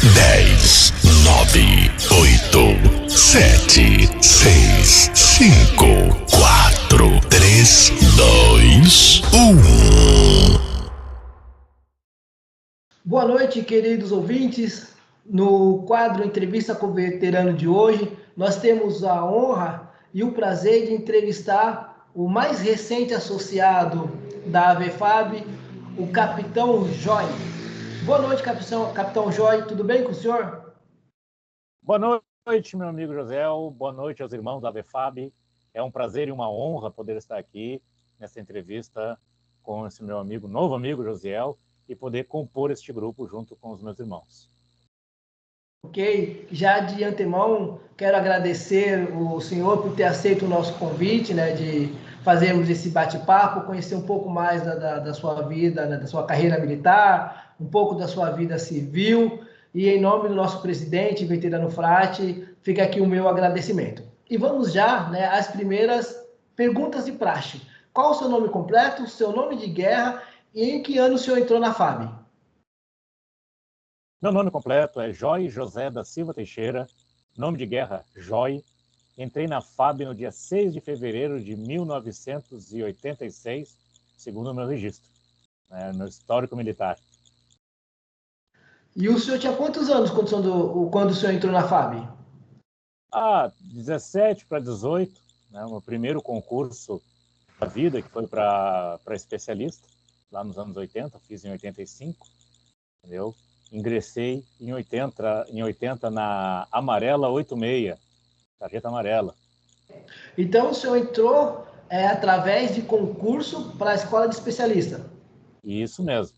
10, 9, 8, 7, 6, 5, 4, 3, 2, 1. Boa noite, queridos ouvintes. No quadro Entrevista com o Veterano de hoje, nós temos a honra e o prazer de entrevistar o mais recente associado da AVEFAB, o Capitão Joy. Boa noite, Capitão Joy. Tudo bem com o senhor? Boa noite, meu amigo Josiel. Boa noite aos irmãos da AVEFAB. É um prazer e uma honra poder estar aqui nessa entrevista com esse meu amigo, novo amigo Josiel, e poder compor este grupo junto com os meus irmãos. Ok, já de antemão quero agradecer o senhor por ter aceito o nosso convite, né, de fazermos esse bate-papo, conhecer um pouco mais da sua vida, né, da sua carreira militar, um pouco da sua vida civil, e em nome do nosso presidente, veterano Frati, fica aqui o meu agradecimento. E vamos já, né, às primeiras perguntas de praxe. Qual o seu nome completo, seu nome de guerra e em que ano o senhor entrou na FAB? Meu nome completo é Joy José da Silva Teixeira, nome de guerra Joy. Entrei na FAB no dia 6 de fevereiro de 1986, segundo o meu registro, meu histórico militar. E o senhor tinha quantos anos quando o senhor entrou na FAB? 17 para 18, né, o meu primeiro concurso da vida, que foi para especialista, lá nos anos 80, fiz em 85, entendeu? Ingressei em 80 na Amarela 86, Sarjeta Amarela. Então, o senhor entrou através de concurso para a escola de especialista? Isso mesmo.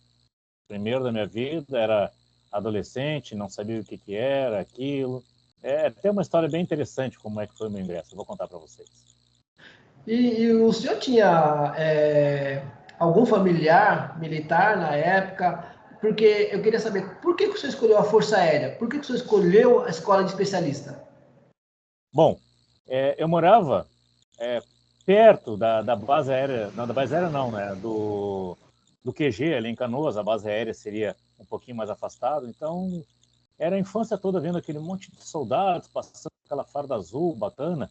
Primeiro da minha vida, era adolescente, não sabia o que era aquilo. Tem uma história bem interessante como é que foi o meu ingresso, eu vou contar para vocês. E o senhor tinha algum familiar militar na época? Porque eu queria saber, por que o senhor escolheu a Força Aérea? Por que o senhor escolheu a escola de especialista? Bom, eu morava perto da base aérea, não, da base aérea não, né, do QG ali em Canoas. A base aérea seria um pouquinho mais afastado, então era a infância toda vendo aquele monte de soldados passando aquela farda azul bacana,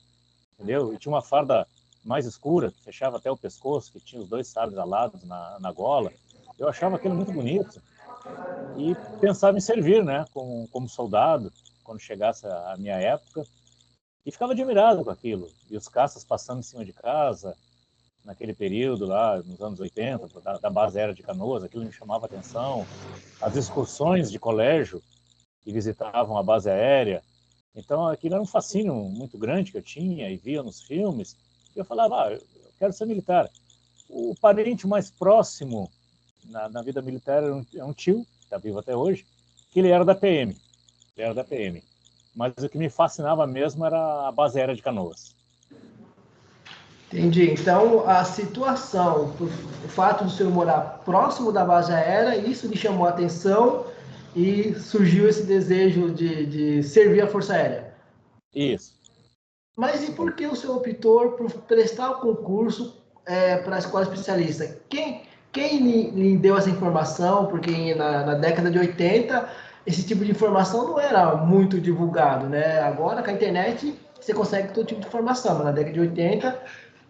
entendeu? E tinha uma farda mais escura, que fechava até o pescoço, que tinha os dois sabres alados na gola. Eu achava aquilo muito bonito e pensava em servir, né, como soldado, quando chegasse a minha época. E ficava admirado com aquilo. E os caças passando em cima de casa, naquele período lá, nos anos 80, da base aérea de Canoas, aquilo me chamava a atenção. As excursões de colégio que visitavam a base aérea. Então, aquilo era um fascínio muito grande que eu tinha e via nos filmes. E eu falava, eu quero ser militar. O parente mais próximo na vida militar é um tio, que está vivo até hoje, que ele era da PM. Ele era da PM. Mas o que me fascinava mesmo era a base aérea de Canoas. Entendi. Então, a situação, o fato de o senhor morar próximo da base aérea, isso lhe chamou a atenção e surgiu esse desejo de servir a Força Aérea. Isso. Mas e por que o senhor optou por prestar o concurso para a escola especialista? Quem lhe deu essa informação? Porque na década de 80, esse tipo de informação não era muito divulgado, né? Agora, com a internet, você consegue todo tipo de informação, mas na década de 80,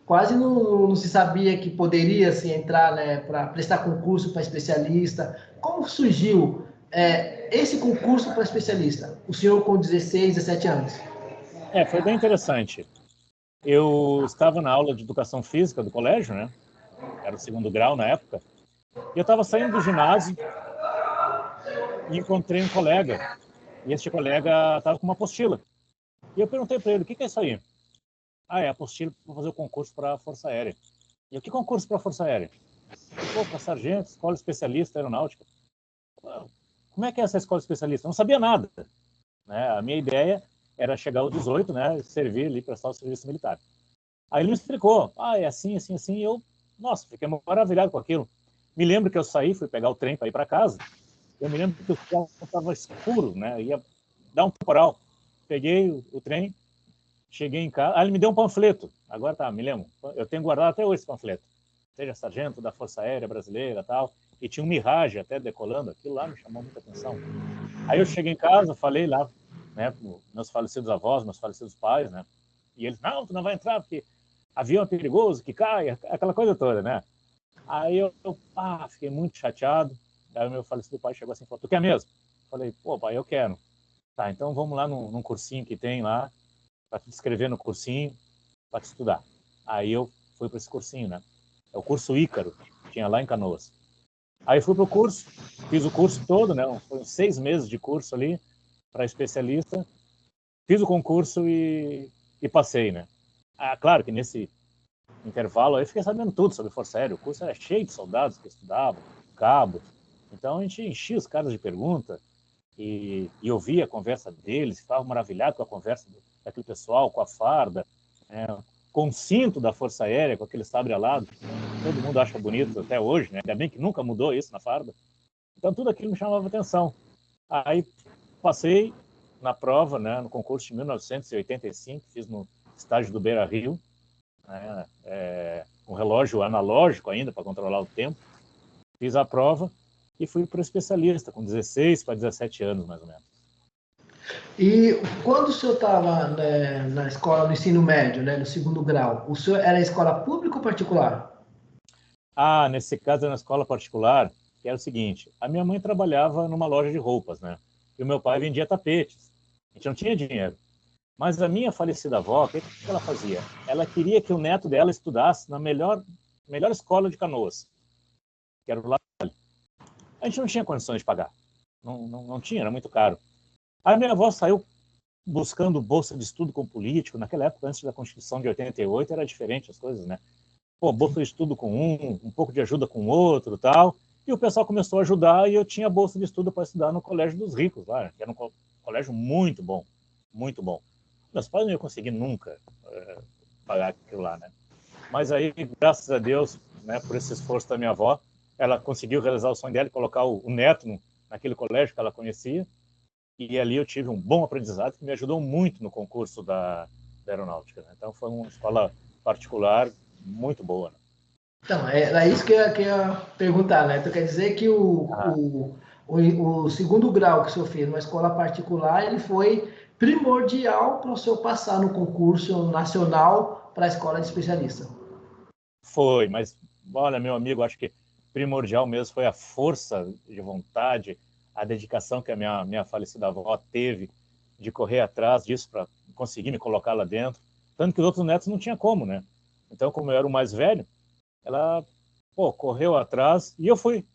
quase não se sabia que poderia se entrar, né, para prestar concurso para especialista. Como surgiu esse concurso para especialista? O senhor com 16, 17 anos. Foi bem interessante. Eu estava na aula de educação física do colégio, né? Era o segundo grau na época. E eu estava saindo do ginásio e encontrei um colega. E este colega estava com uma apostila. E eu perguntei para ele, o que é isso aí? É a apostila para fazer o concurso para a Força Aérea. E eu, que concurso para a Força Aérea? Para sargento, escola especialista aeronáutica. Como é que é essa escola especialista? Eu não sabia nada. Né? A minha ideia era chegar aos 18, né, servir ali, prestar o serviço militar. Aí ele me explicou, é assim, assim, assim, e eu, nossa, fiquei maravilhado com aquilo. Me lembro que eu saí, fui pegar o trem para ir para casa, eu me lembro que o céu estava escuro, né, ia dar um temporal. Peguei o trem, cheguei em casa, ele me deu um panfleto, agora tá, me lembro, eu tenho guardado até hoje esse panfleto, seja sargento da Força Aérea Brasileira e tal, e tinha um Mirage até decolando, aquilo lá me chamou muita atenção. Aí eu cheguei em casa, falei lá, né, para meus falecidos avós, meus falecidos pais, né? E eles, não, tu não vai entrar porque avião é perigoso, que cai, aquela coisa toda, né? Aí eu fiquei muito chateado. Aí o meu falecido pai chegou assim e falou, tu quer mesmo? Falei, pô, pai, eu quero. Tá, então vamos lá num cursinho que tem lá, para te inscrever no cursinho, para te estudar. Aí eu fui para esse cursinho, né? É o curso Ícaro, tinha lá em Canoas. Aí fui para o curso, fiz o curso todo, né? Foi 6 meses de curso ali, para especialista. Fiz o concurso e passei, né? Ah, claro que nesse intervalo aí fiquei sabendo tudo sobre Força Aérea. O curso era cheio de soldados que estudavam, cabos. Então a gente enchia os caras de perguntas e ouvia a conversa deles, ficava maravilhado com a conversa daquele pessoal, com a farda, com o cinto da Força Aérea, com aquele sabre alado. Todo mundo acha bonito até hoje, né? Ainda bem que nunca mudou isso na farda. Então tudo aquilo me chamava atenção. Aí passei na prova, né, no concurso de 1985, fiz no estágio do Beira Rio, né, um relógio analógico ainda para controlar o tempo. Fiz a prova e fui para o especialista, com 16 para 17 anos, mais ou menos. E quando o senhor estava, né, na escola, no ensino médio, né, no segundo grau, o senhor era escola pública ou particular? Ah, nesse caso, na escola particular, que era o seguinte, a minha mãe trabalhava numa loja de roupas, né? E o meu pai vendia tapetes. A gente não tinha dinheiro. Mas a minha falecida avó, o que ela fazia? Ela queria que o neto dela estudasse na melhor escola de Canoas, que era o La Salle. A gente não tinha condições de pagar. Não tinha, era muito caro. Aí minha avó saiu buscando bolsa de estudo com político. Naquela época, antes da Constituição de 88, era diferente as coisas, né? Pô, bolsa de estudo com um pouco de ajuda com outro, tal. E o pessoal começou a ajudar e eu tinha bolsa de estudo para estudar no Colégio dos Ricos, lá, que era um colégio muito bom, muito bom. Meus pais não iam conseguir nunca pagar aquilo lá, né? Mas aí, graças a Deus, né, por esse esforço da minha avó, ela conseguiu realizar o sonho dela de colocar o neto naquele colégio que ela conhecia. E ali eu tive um bom aprendizado que me ajudou muito no concurso da aeronáutica, né? Então foi uma escola particular muito boa, né? Então, era isso que eu ia perguntar, né? Então quer dizer que o segundo grau que o senhor fez numa escola particular, ele foi primordial para o senhor passar no concurso nacional para a escola de especialista. Foi, mas olha, meu amigo, acho que primordial mesmo foi a força de vontade, a dedicação que a minha falecida avó teve de correr atrás disso para conseguir me colocar lá dentro. Tanto que os outros netos não tinha como, né? Então, como eu era o mais velho, ela correu atrás e eu fui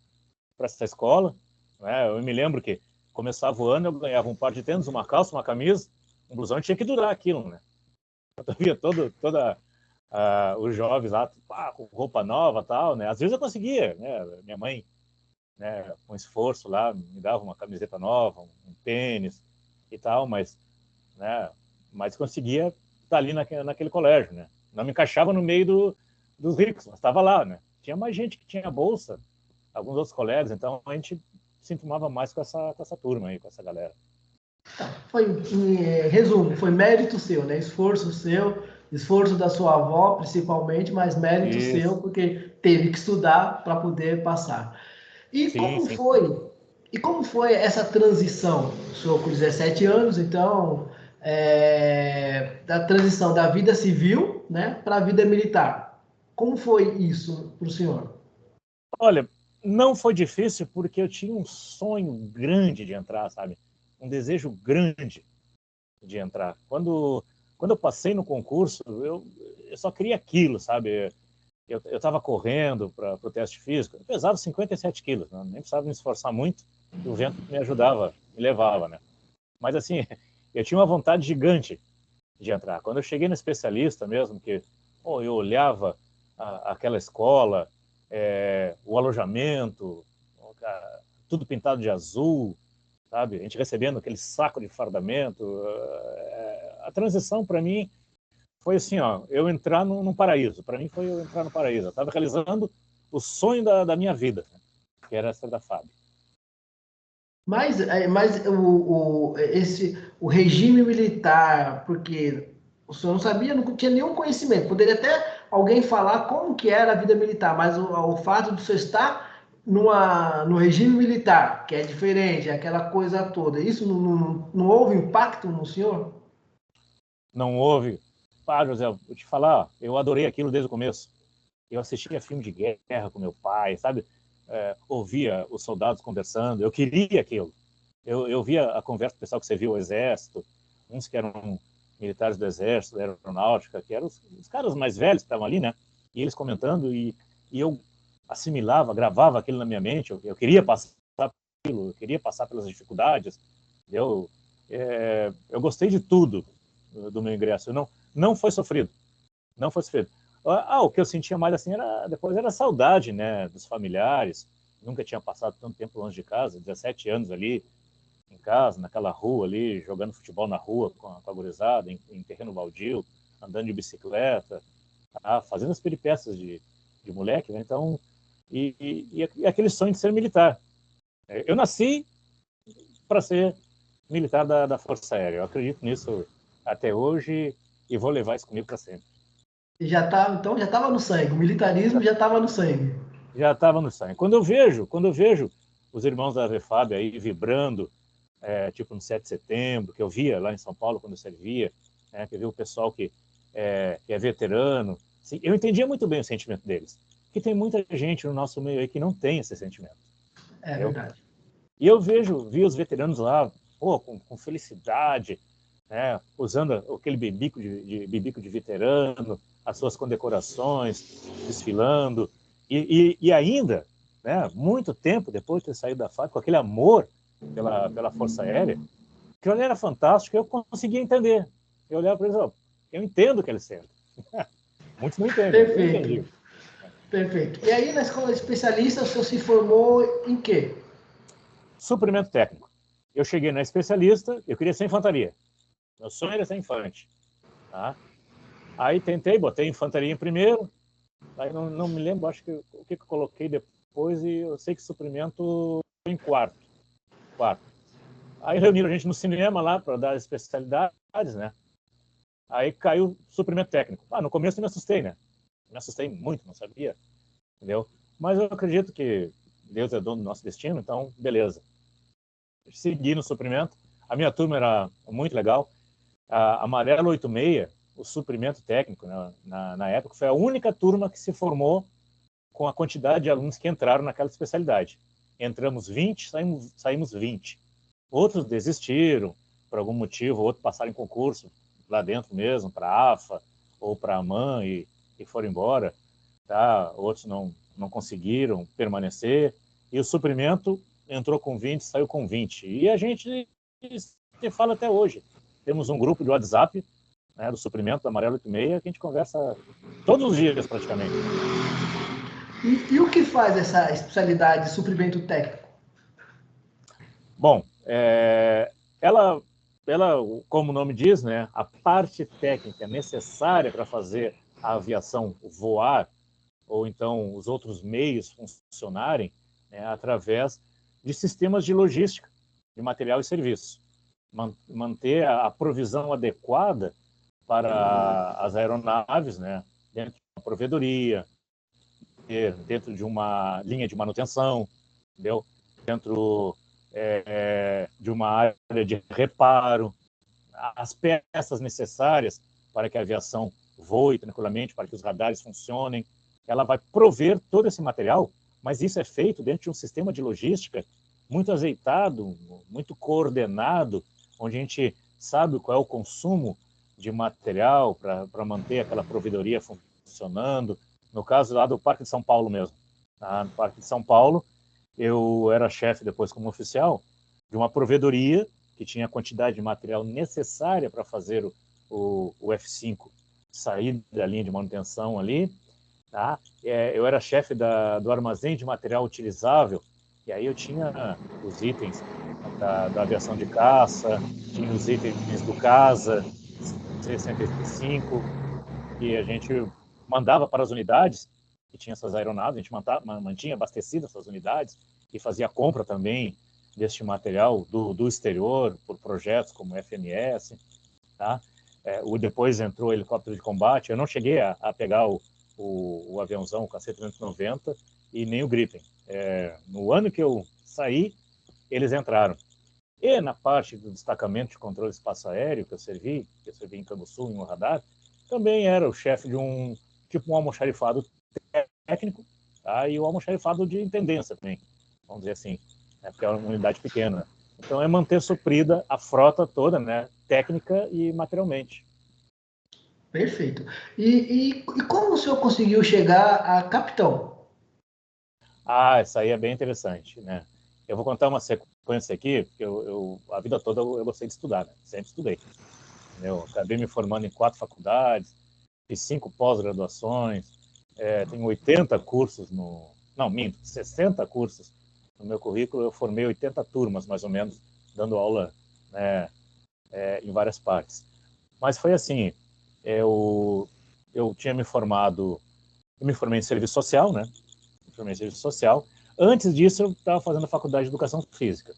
para essa escola, né? Eu me lembro que começava o ano, eu ganhava um par de tênis, uma calça, uma camisa, um blusão, tinha que durar aquilo, né? Eu via toda os jovens lá com roupa nova, tal, né? Às vezes eu conseguia, né? Minha mãe, né, com esforço lá, me dava uma camiseta nova, um tênis e tal, né, mas conseguia estar ali naquele colégio, né? Não me encaixava no meio dos ricos, mas estava lá, né? Tinha mais gente que tinha bolsa, alguns outros colegas, então a gente se enturmava mais com essa turma aí, com essa galera. Foi, em resumo, foi mérito seu, né? Esforço seu, esforço da sua avó, principalmente, mas mérito Isso. seu, porque teve que estudar para poder passar. E Sim, como sim. foi? E como foi essa transição? O senhor com 17 anos, então, da transição da vida civil, né, para a vida militar. Como foi isso para o senhor? Olha, não foi difícil porque eu tinha um sonho grande de entrar, sabe? Um desejo grande de entrar. Quando eu passei no concurso, eu só queria aquilo, sabe? Eu estava correndo para o teste físico, eu pesava 57 quilos, né? Nem precisava me esforçar muito, e o vento me ajudava, me levava, né? Mas assim, eu tinha uma vontade gigante de entrar. Quando eu cheguei no especialista mesmo, que eu olhava aquela escola, o alojamento, tudo pintado de azul, sabe? A gente recebendo aquele saco de fardamento. A transição, para mim, foi assim, eu entrar num paraíso. Para mim, foi eu entrar no paraíso. Eu estava realizando o sonho da minha vida, né? Que era ser da FAB. Mas o regime militar, porque o senhor não sabia, não tinha nenhum conhecimento. Poderia até alguém falar como que era a vida militar, mas o fato de o senhor estar no regime militar, que é diferente, aquela coisa toda, isso não houve impacto no senhor? Não houve. Pá, José, vou te falar, eu adorei aquilo desde o começo. Eu assistia filme de guerra com meu pai, sabe? Ouvia os soldados conversando, eu queria aquilo. Eu via a conversa do pessoal que servia o exército, uns que eram militares do exército, da aeronáutica, que eram os caras mais velhos que estavam ali, né? E eles comentando, e eu assimilava, gravava aquilo na minha mente, eu queria passar por aquilo, eu queria passar pelas dificuldades. Eu gostei de tudo do meu ingresso. Não foi sofrido, não foi sofrido. O que eu sentia mais assim depois era saudade, né, dos familiares. Nunca tinha passado tanto tempo longe de casa, 17 anos ali em casa, naquela rua ali, jogando futebol na rua com a gurizada, em terreno baldio, andando de bicicleta, fazendo as peripécias de moleque, né? Então, e aquele sonho de ser militar. Eu nasci para ser militar da Força Aérea. Eu acredito nisso até hoje e vou levar isso comigo para sempre. Então já estava no sangue, o militarismo já estava no sangue. Já estava no sangue. Quando eu vejo os irmãos da VFAB aí vibrando, tipo no 7 de setembro, que eu via lá em São Paulo quando eu servia, que eu via o pessoal que é veterano, assim, eu entendia muito bem o sentimento deles. Porque tem muita gente no nosso meio aí que não tem esse sentimento. É verdade. E eu vi os veteranos lá, com felicidade, né, usando aquele bibico de veterano, as suas condecorações, desfilando, e ainda, né, muito tempo depois de ter saído da FAB, com aquele amor pela Força Aérea, que era fantástico, eu conseguia entender. Eu olhava para eles, eu entendo o que eles sentem. Muitos não entendem. Perfeito. Perfeito. E aí, na escola de especialista, o senhor se formou em quê? Suprimento técnico. Eu cheguei na especialista, eu queria ser infantaria. Meu sonho era ser infante. Tá? Aí botei infantaria em primeiro, aí não me lembro, acho que o que eu coloquei depois, e eu sei que suprimento foi em quarto. Aí reuniram a gente no cinema lá para dar as especialidades, né? Aí caiu suprimento técnico. No começo eu me assustei, né? Me assustei muito, não sabia, entendeu? Mas eu acredito que Deus é dono do nosso destino, então beleza. Segui no suprimento. A minha turma era muito legal. A Amarelo 86, o suprimento técnico, né, na época, foi a única turma que se formou com a quantidade de alunos que entraram naquela especialidade. Entramos 20, saímos 20. Outros desistiram, por algum motivo, outros passaram em concurso lá dentro mesmo, para a AFA ou para a AMAN e foram embora. Tá? Outros não conseguiram permanecer. E o suprimento entrou com 20, saiu com 20. E a gente se fala até hoje. Temos um grupo de WhatsApp, né, do suprimento da Amarelo 86, que a gente conversa todos os dias, praticamente. E o que faz essa especialidade de suprimento técnico? Bom, ela, como o nome diz, né, a parte técnica necessária para fazer a aviação voar, ou então os outros meios funcionarem, né, através de sistemas de logística, de material e serviço. Manter a provisão adequada para as aeronaves, né, dentro de uma provedoria, dentro de uma linha de manutenção, entendeu? Dentro de uma área de reparo, as peças necessárias para que a aviação voe tranquilamente, para que os radares funcionem. Ela vai prover todo esse material, mas isso é feito dentro de um sistema de logística muito azeitado, muito coordenado, onde a gente sabe qual é o consumo de material para manter aquela provedoria funcionando. No caso lá do Parque de São Paulo mesmo. No Parque de São Paulo, eu era chefe depois como oficial de uma provedoria que tinha a quantidade de material necessária para fazer o F-5 sair da linha de manutenção ali. Tá? Eu era chefe do armazém de material utilizável, e aí eu tinha os itens da aviação de caça, tinha os itens do CASA, C-105, e a gente mandava para as unidades que tinha essas aeronaves, a gente mantinha abastecidas essas unidades e fazia compra também deste material do exterior, por projetos como FMS. Tá? Depois entrou o helicóptero de combate, eu não cheguei a pegar o aviãozão, o KC-390, e nem o Gripen. No ano que eu saí, eles entraram. E na parte do destacamento de controle de espaço aéreo que eu servi em Canguçu, em um radar, também era o chefe de um almoxarifado técnico, tá? E o almoxarifado de intendência também, vamos dizer assim, né? Porque é uma unidade pequena. Então é manter suprida a frota toda, né? Técnica e materialmente. Perfeito. E como o senhor conseguiu chegar a capitão? Isso aí é bem interessante, né? Eu vou contar uma sequência aqui, porque a vida toda eu gostei de estudar, né? Sempre estudei. Eu acabei me formando em 4 faculdades, fiz 5 pós-graduações, tenho 80 cursos Não, minto, 60 cursos no meu currículo. Eu formei 80 turmas, mais ou menos, dando aula, né, em várias partes. Mas foi assim, eu tinha me formado, eu me formei em serviço social, né? Me formei em serviço social. Antes disso, eu estava fazendo a faculdade de educação física.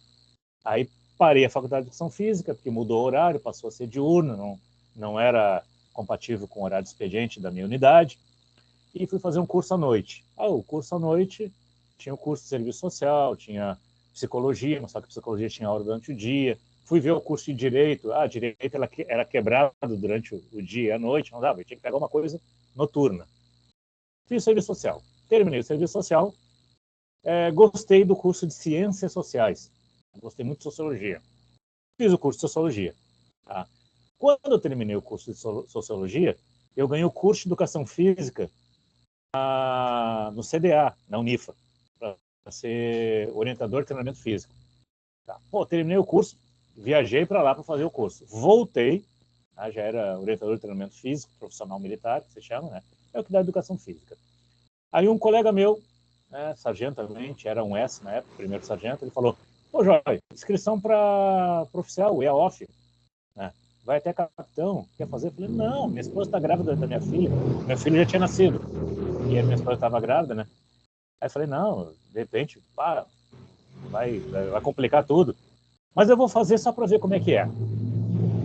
Aí parei a faculdade de educação física, porque mudou o horário, passou a ser diurno, não era compatível com o horário de expediente da minha unidade, e fui fazer um curso à noite. O curso à noite tinha o curso de serviço social, tinha psicologia, mas só que psicologia tinha aula durante o dia. Fui ver o curso de direito. Direito era quebrado durante o dia e a noite, não dava, eu tinha que pegar uma coisa noturna. Fiz serviço social. Terminei o serviço social, gostei do curso de ciências sociais. Gostei muito de sociologia. Fiz o curso de sociologia. Tá? Quando eu terminei o curso de sociologia, eu ganhei o curso de educação física no CDA, na Unifa, para ser orientador de treinamento físico. Tá? Terminei o curso, viajei para lá para fazer o curso. Voltei, já era orientador de treinamento físico, profissional militar, que se chama, né? É o que dá educação física. Aí um colega meu, sargento também, era um S na época, primeiro sargento, ele falou: Joy, inscrição para oficial, o EAOF, né? Vai até capitão, quer fazer? Eu falei: não, minha esposa está grávida da minha filha, meu filho já tinha nascido, e a minha esposa estava grávida, né? Aí eu falei: não, de repente, vai complicar tudo, mas eu vou fazer só para ver como é que é.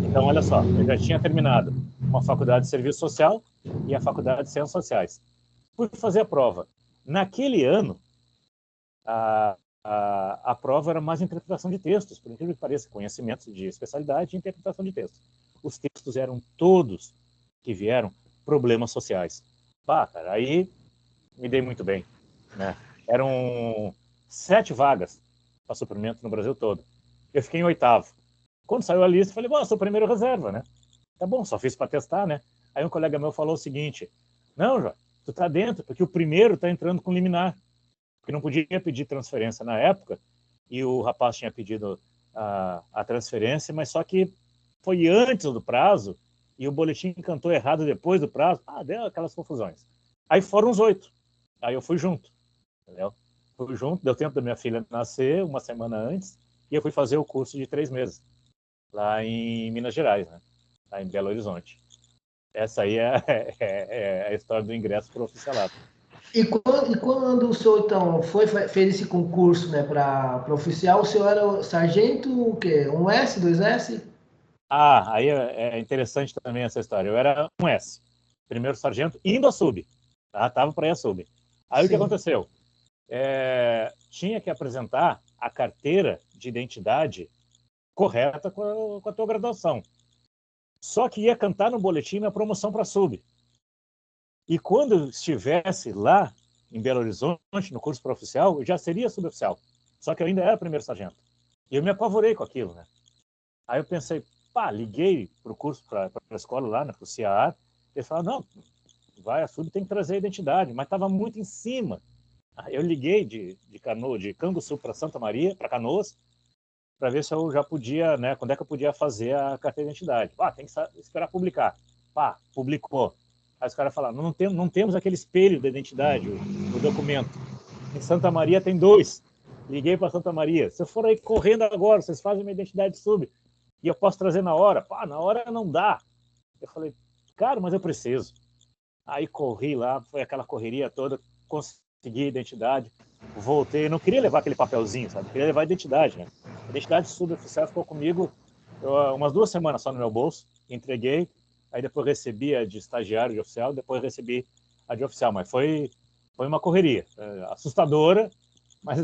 Então, olha só, eu já tinha terminado uma faculdade de serviço social e a faculdade de ciências sociais. Fui fazer a prova. Naquele ano, a prova era mais interpretação de textos, por incrível que pareça, conhecimentos de especialidade e interpretação de textos. Os textos eram todos que vieram problemas sociais. Cara, aí me dei muito bem, né? Eram 7 vagas para suprimento no Brasil todo. Eu fiquei em 8º. Quando saiu a lista, eu falei: sou o primeiro reserva, né? Tá bom, só fiz para testar, né? Aí um colega meu falou o seguinte: não, Jó, tu tá dentro, porque o primeiro tá entrando com liminar. Porque não podia pedir transferência na época, e o rapaz tinha pedido a transferência, mas só que foi antes do prazo, e o boletim cantou errado depois do prazo. Deu aquelas confusões. Aí foram os 8. Aí eu fui junto, entendeu? Fui junto, deu tempo da minha filha nascer uma semana antes, e eu fui fazer o curso de 3 meses, lá em Minas Gerais, né? Lá em Belo Horizonte. Essa aí é a história do ingresso para o oficialato. E quando o senhor, então, fez esse concurso, né, para oficial, o senhor era sargento, o quê? Um S, 2S? Aí é interessante também essa história. Eu era um S, primeiro sargento, indo a sub. Tava para ir a sub. Aí Sim. O que aconteceu? Tinha que apresentar a carteira de identidade correta com a tua graduação. Só que ia cantar no boletim a promoção para sub. E quando eu estivesse lá em Belo Horizonte, no curso para oficial, eu já seria suboficial. Só que eu ainda era primeiro sargento. E eu me apavorei com aquilo, né? Aí eu pensei, liguei para o curso, para a escola lá, né, para o CIAR. Eles falaram: não, vai a sub, tem que trazer a identidade. Mas estava muito em cima. Eu liguei de Canguçu para Santa Maria, para Canoas, para ver se eu já podia, né, quando é que eu podia fazer a carteira de identidade. Tem que esperar publicar. Publicou. Aí os caras falaram: não temos aquele espelho da identidade, o documento. Em Santa Maria tem 2. Liguei para Santa Maria: se eu for aí correndo agora, vocês fazem minha identidade sub e eu posso trazer na hora. Na hora não dá. Eu falei: cara, mas eu preciso. Aí corri lá, foi aquela correria toda, consegui a identidade, voltei. Eu não queria levar aquele papelzinho, sabe? Eu queria levar a identidade, né? A identidade suboficial ficou comigo umas 2 semanas só no meu bolso, entreguei. Aí depois recebi a de estagiário de oficial, depois recebi a de oficial. Mas foi foi uma correria, assustadora, mas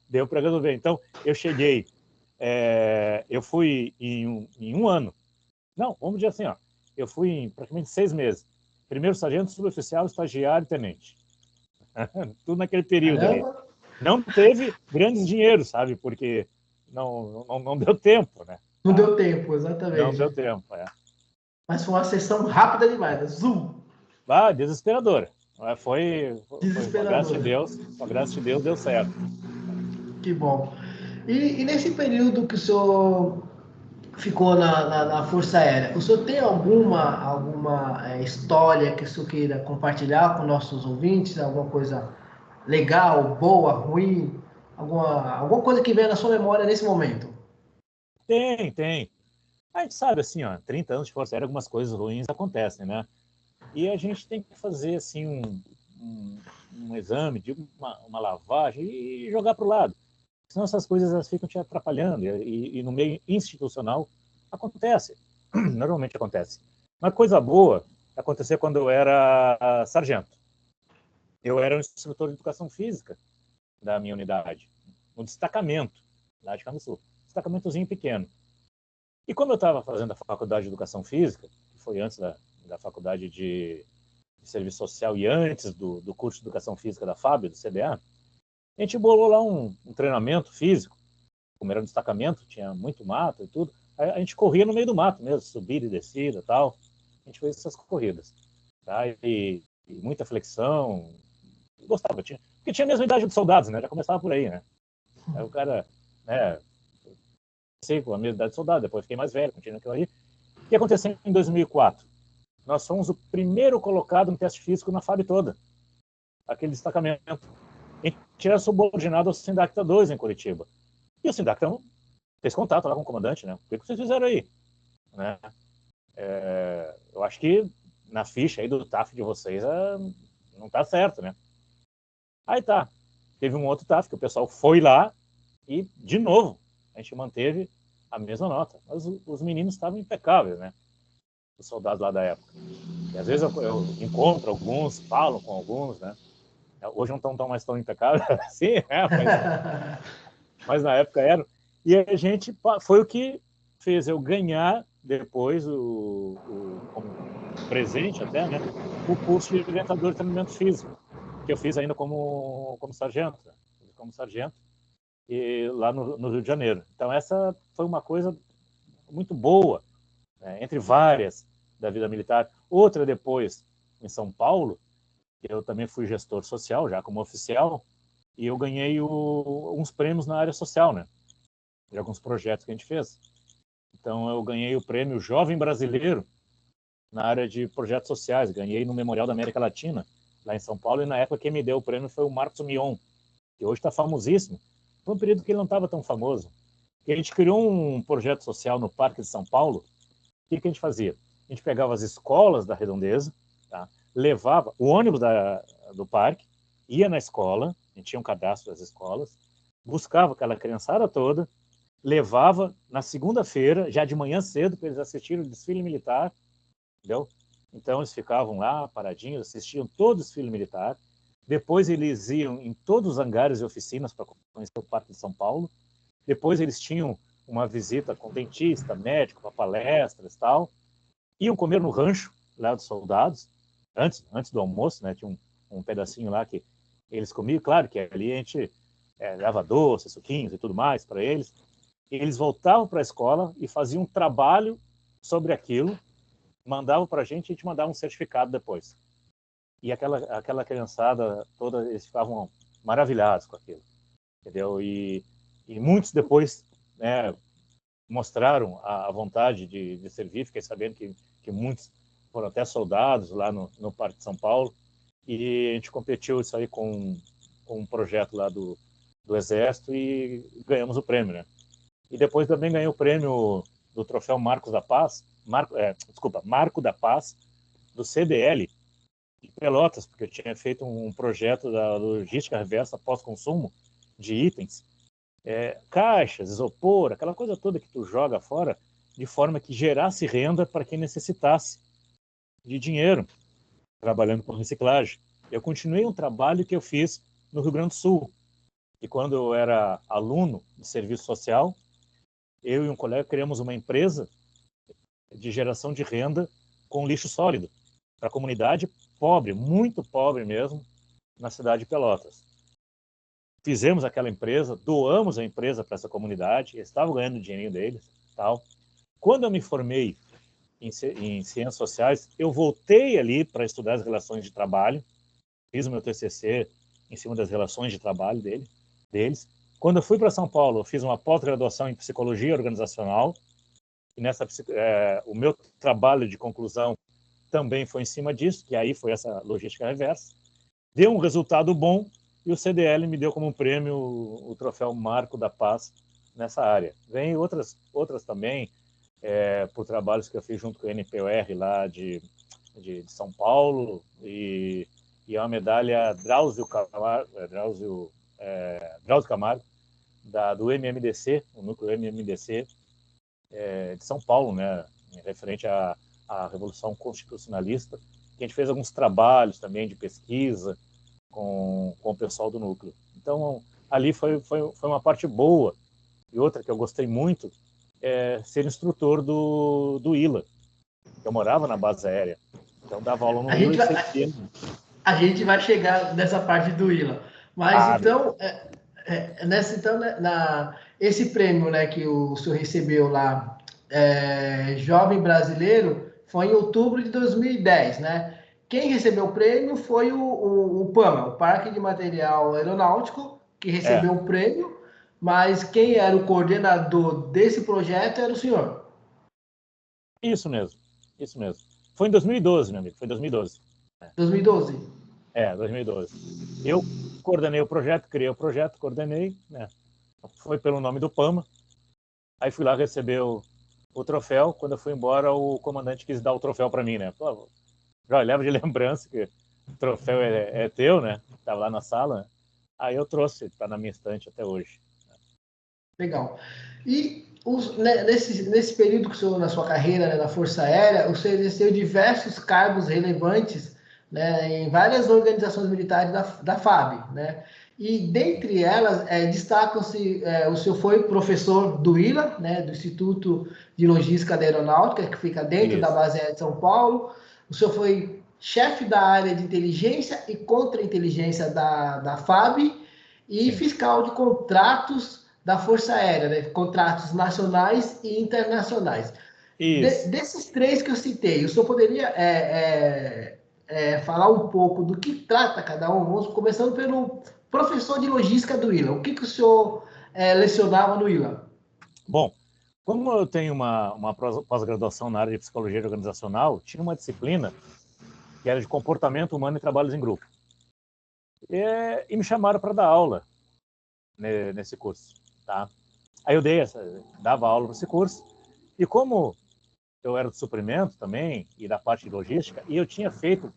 deu para resolver. Então, eu cheguei, eu fui em um ano. Não, vamos dizer assim, ó, eu fui em praticamente 6 meses. Primeiro sargento, suboficial, estagiário, tenente. Tudo naquele período ali. Caramba, Não teve grandes dinheiros, sabe? Porque não deu tempo, né? não deu tempo, Não exatamente. deu tempo, Mas foi uma sessão rápida demais, né? Zoom, Desesperadora. Foi, com a graça de desesperadora. Deus, com a graça de Deus deu certo. Que bom. E nesse período que o senhor ficou na Força Aérea, o senhor tem alguma história que o senhor queira compartilhar com nossos ouvintes? Alguma coisa legal, boa, ruim? Alguma coisa que venha na sua memória nesse momento? Tem. A gente sabe, assim, ó, 30 anos de Força Aérea, algumas coisas ruins acontecem, né? E a gente tem que fazer, assim, um exame, de uma lavagem e jogar para o lado. Senão essas coisas elas ficam te atrapalhando. E no meio institucional acontece. Normalmente acontece. Uma coisa boa aconteceu quando eu era sargento. Eu era um instrutor de educação física da minha unidade, no destacamento, lá de Canguçu. Destacamentozinho pequeno. E como eu estava fazendo a faculdade de educação física, que foi antes da faculdade de serviço social e antes do curso de educação física da FAB, do CBA, a gente bolou lá um treinamento físico. Como era um destacamento, tinha muito mato e tudo. A gente corria no meio do mato mesmo, subida e descida e tal. A gente fez essas corridas. Tá? E muita flexão. Gostava, porque tinha a mesma idade dos soldados, né? Já começava por aí, né? Aí o cara, né? Sei, com a mesma idade de soldado, depois fiquei mais velho, continuei aquilo ali. O que aconteceu em 2004? Nós fomos o primeiro colocado no teste físico na FAB toda. Aquele destacamento. A gente era subordinado ao Sindacta 2 em Curitiba. E o Sindacta fez contato lá com o comandante, né? O que vocês fizeram aí? Né? Eu acho que na ficha aí do TAF de vocês não tá certo, né? Aí tá. Teve um outro TAF que o pessoal foi lá e, de novo, a gente manteve a mesma nota. Mas os meninos estavam impecáveis, né? Os soldados lá da época. E às vezes eu encontro alguns, falo com alguns, né? Hoje não estão mais tão impecáveis assim, né? Mas na época eram. E a gente foi o que fez eu ganhar depois como presente até, né? O curso de orientador de treinamento físico, que eu fiz ainda como sargento, né? Como sargento, e lá no Rio de Janeiro. Então essa foi uma coisa muito boa, né? Entre várias da vida militar. Outra depois em São Paulo, eu também fui gestor social, já como oficial, e eu ganhei uns prêmios na área social, né? De alguns projetos que a gente fez. Então, eu ganhei o prêmio Jovem Brasileiro na área de projetos sociais. Ganhei no Memorial da América Latina, lá em São Paulo, e na época quem me deu o prêmio foi o Marcos Mion, que hoje está famosíssimo. Foi um período que ele não estava tão famoso. E a gente criou um projeto social no Parque de São Paulo. O que a gente fazia? A gente pegava as escolas da Redondeza, tá? Levava o ônibus do parque, ia na escola, a gente tinha um cadastro das escolas, buscava aquela criançada toda, levava na segunda-feira, já de manhã cedo, para eles assistirem o desfile militar, entendeu? Então eles ficavam lá paradinhos, assistiam todo o desfile militar. Depois eles iam em todos os hangares e oficinas para conhecer o Parque de São Paulo. Depois eles tinham uma visita com dentista, médico, para palestras e tal. Iam comer no rancho lá dos soldados, antes do almoço, né? Tinha um pedacinho lá que eles comiam. Claro que ali a gente dava doces, suquinhos e tudo mais para eles. E eles voltavam para a escola e faziam um trabalho sobre aquilo, mandavam para a gente mandava um certificado depois. E aquela criançada toda, eles ficavam maravilhados com aquilo, entendeu? E muitos depois, né, mostraram a vontade de servir. Fiquei sabendo que muitos foram até soldados lá no Parque de São Paulo, e a gente competiu isso aí com um projeto lá do Exército e ganhamos o prêmio, né? E depois também ganhei o prêmio do troféu Marco da Paz, Marco da Paz, do CDL, de Pelotas, porque eu tinha feito um projeto da logística reversa pós-consumo de itens, caixas, isopor, aquela coisa toda que tu joga fora, de forma que gerasse renda para quem necessitasse de dinheiro, trabalhando com reciclagem. eu continuei um trabalho que eu fiz no Rio Grande do Sul. E quando eu era aluno de serviço social, eu e um colega criamos uma empresa de geração de renda com lixo sólido para a comunidade pobre, muito pobre mesmo, na cidade de Pelotas. Fizemos aquela empresa, doamos a empresa para essa comunidade, estava ganhando o dinheirinho deles, tal. Quando eu me formei em ciências sociais, eu voltei ali para estudar as relações de trabalho, fiz o meu TCC em cima das relações de trabalho deles. Quando eu fui para São Paulo, eu fiz uma pós-graduação em psicologia organizacional, e o meu trabalho de conclusão também foi em cima disso, que aí foi essa logística reversa. Deu um resultado bom, e o CDL me deu como prêmio o troféu Marco da Paz nessa área. Vem outras também, por trabalhos que eu fiz junto com o NPOR lá de São Paulo, e é uma medalha Drauzio Camargo, do MMDC, o núcleo MMDC de São Paulo, né, referente à Revolução Constitucionalista, que a gente fez alguns trabalhos também de pesquisa com o pessoal do núcleo. Então, ali foi uma parte boa. E outra que eu gostei muito é ser instrutor do ILA. Eu morava na base aérea, então dava aula no ILA a gente vai chegar nessa parte do ILA. Mas então, esse prêmio, né, que o senhor recebeu lá, Jovem Brasileiro, foi em outubro de 2010, né? Quem recebeu o prêmio foi o PAMA, o Parque de Material Aeronáutico, que recebeu o prêmio, mas quem era o coordenador desse projeto era o senhor. Isso mesmo. Foi em 2012, meu amigo, foi em 2012. 2012? 2012. Eu coordenei o projeto, criei o projeto, coordenei, né? Foi pelo nome do PAMA. Aí fui lá receber o troféu. Quando eu fui embora, o comandante quis dar o troféu para mim, né? Pô, já leva de lembrança que o troféu é teu, né? Estava lá na sala. Aí eu trouxe, está na minha estante até hoje. Legal. E nesse período que o senhor, na sua carreira, né, na Força Aérea, você exerceu diversos cargos relevantes, né, em várias organizações militares da FAB, né? E dentre elas, destacam-se, o senhor foi professor do ILA, né, do Instituto de Logística da Aeronáutica, que fica dentro da base aérea de São Paulo. O senhor foi chefe da área de inteligência e contra-inteligência da FAB e fiscal de contratos da Força Aérea, né, contratos nacionais e internacionais. Desses três que eu citei, o senhor poderia falar um pouco do que trata cada um? Vamos começando pelo professor de logística do ILA. O que o senhor lecionava no ILA? Bom, como eu tenho uma pós-graduação na área de psicologia organizacional, tinha uma disciplina que era de comportamento humano e trabalhos em grupo. E me chamaram para dar aula nesse curso, tá? Aí eu dava aula nesse curso, e como eu era de suprimento também, e da parte de logística, e eu tinha feito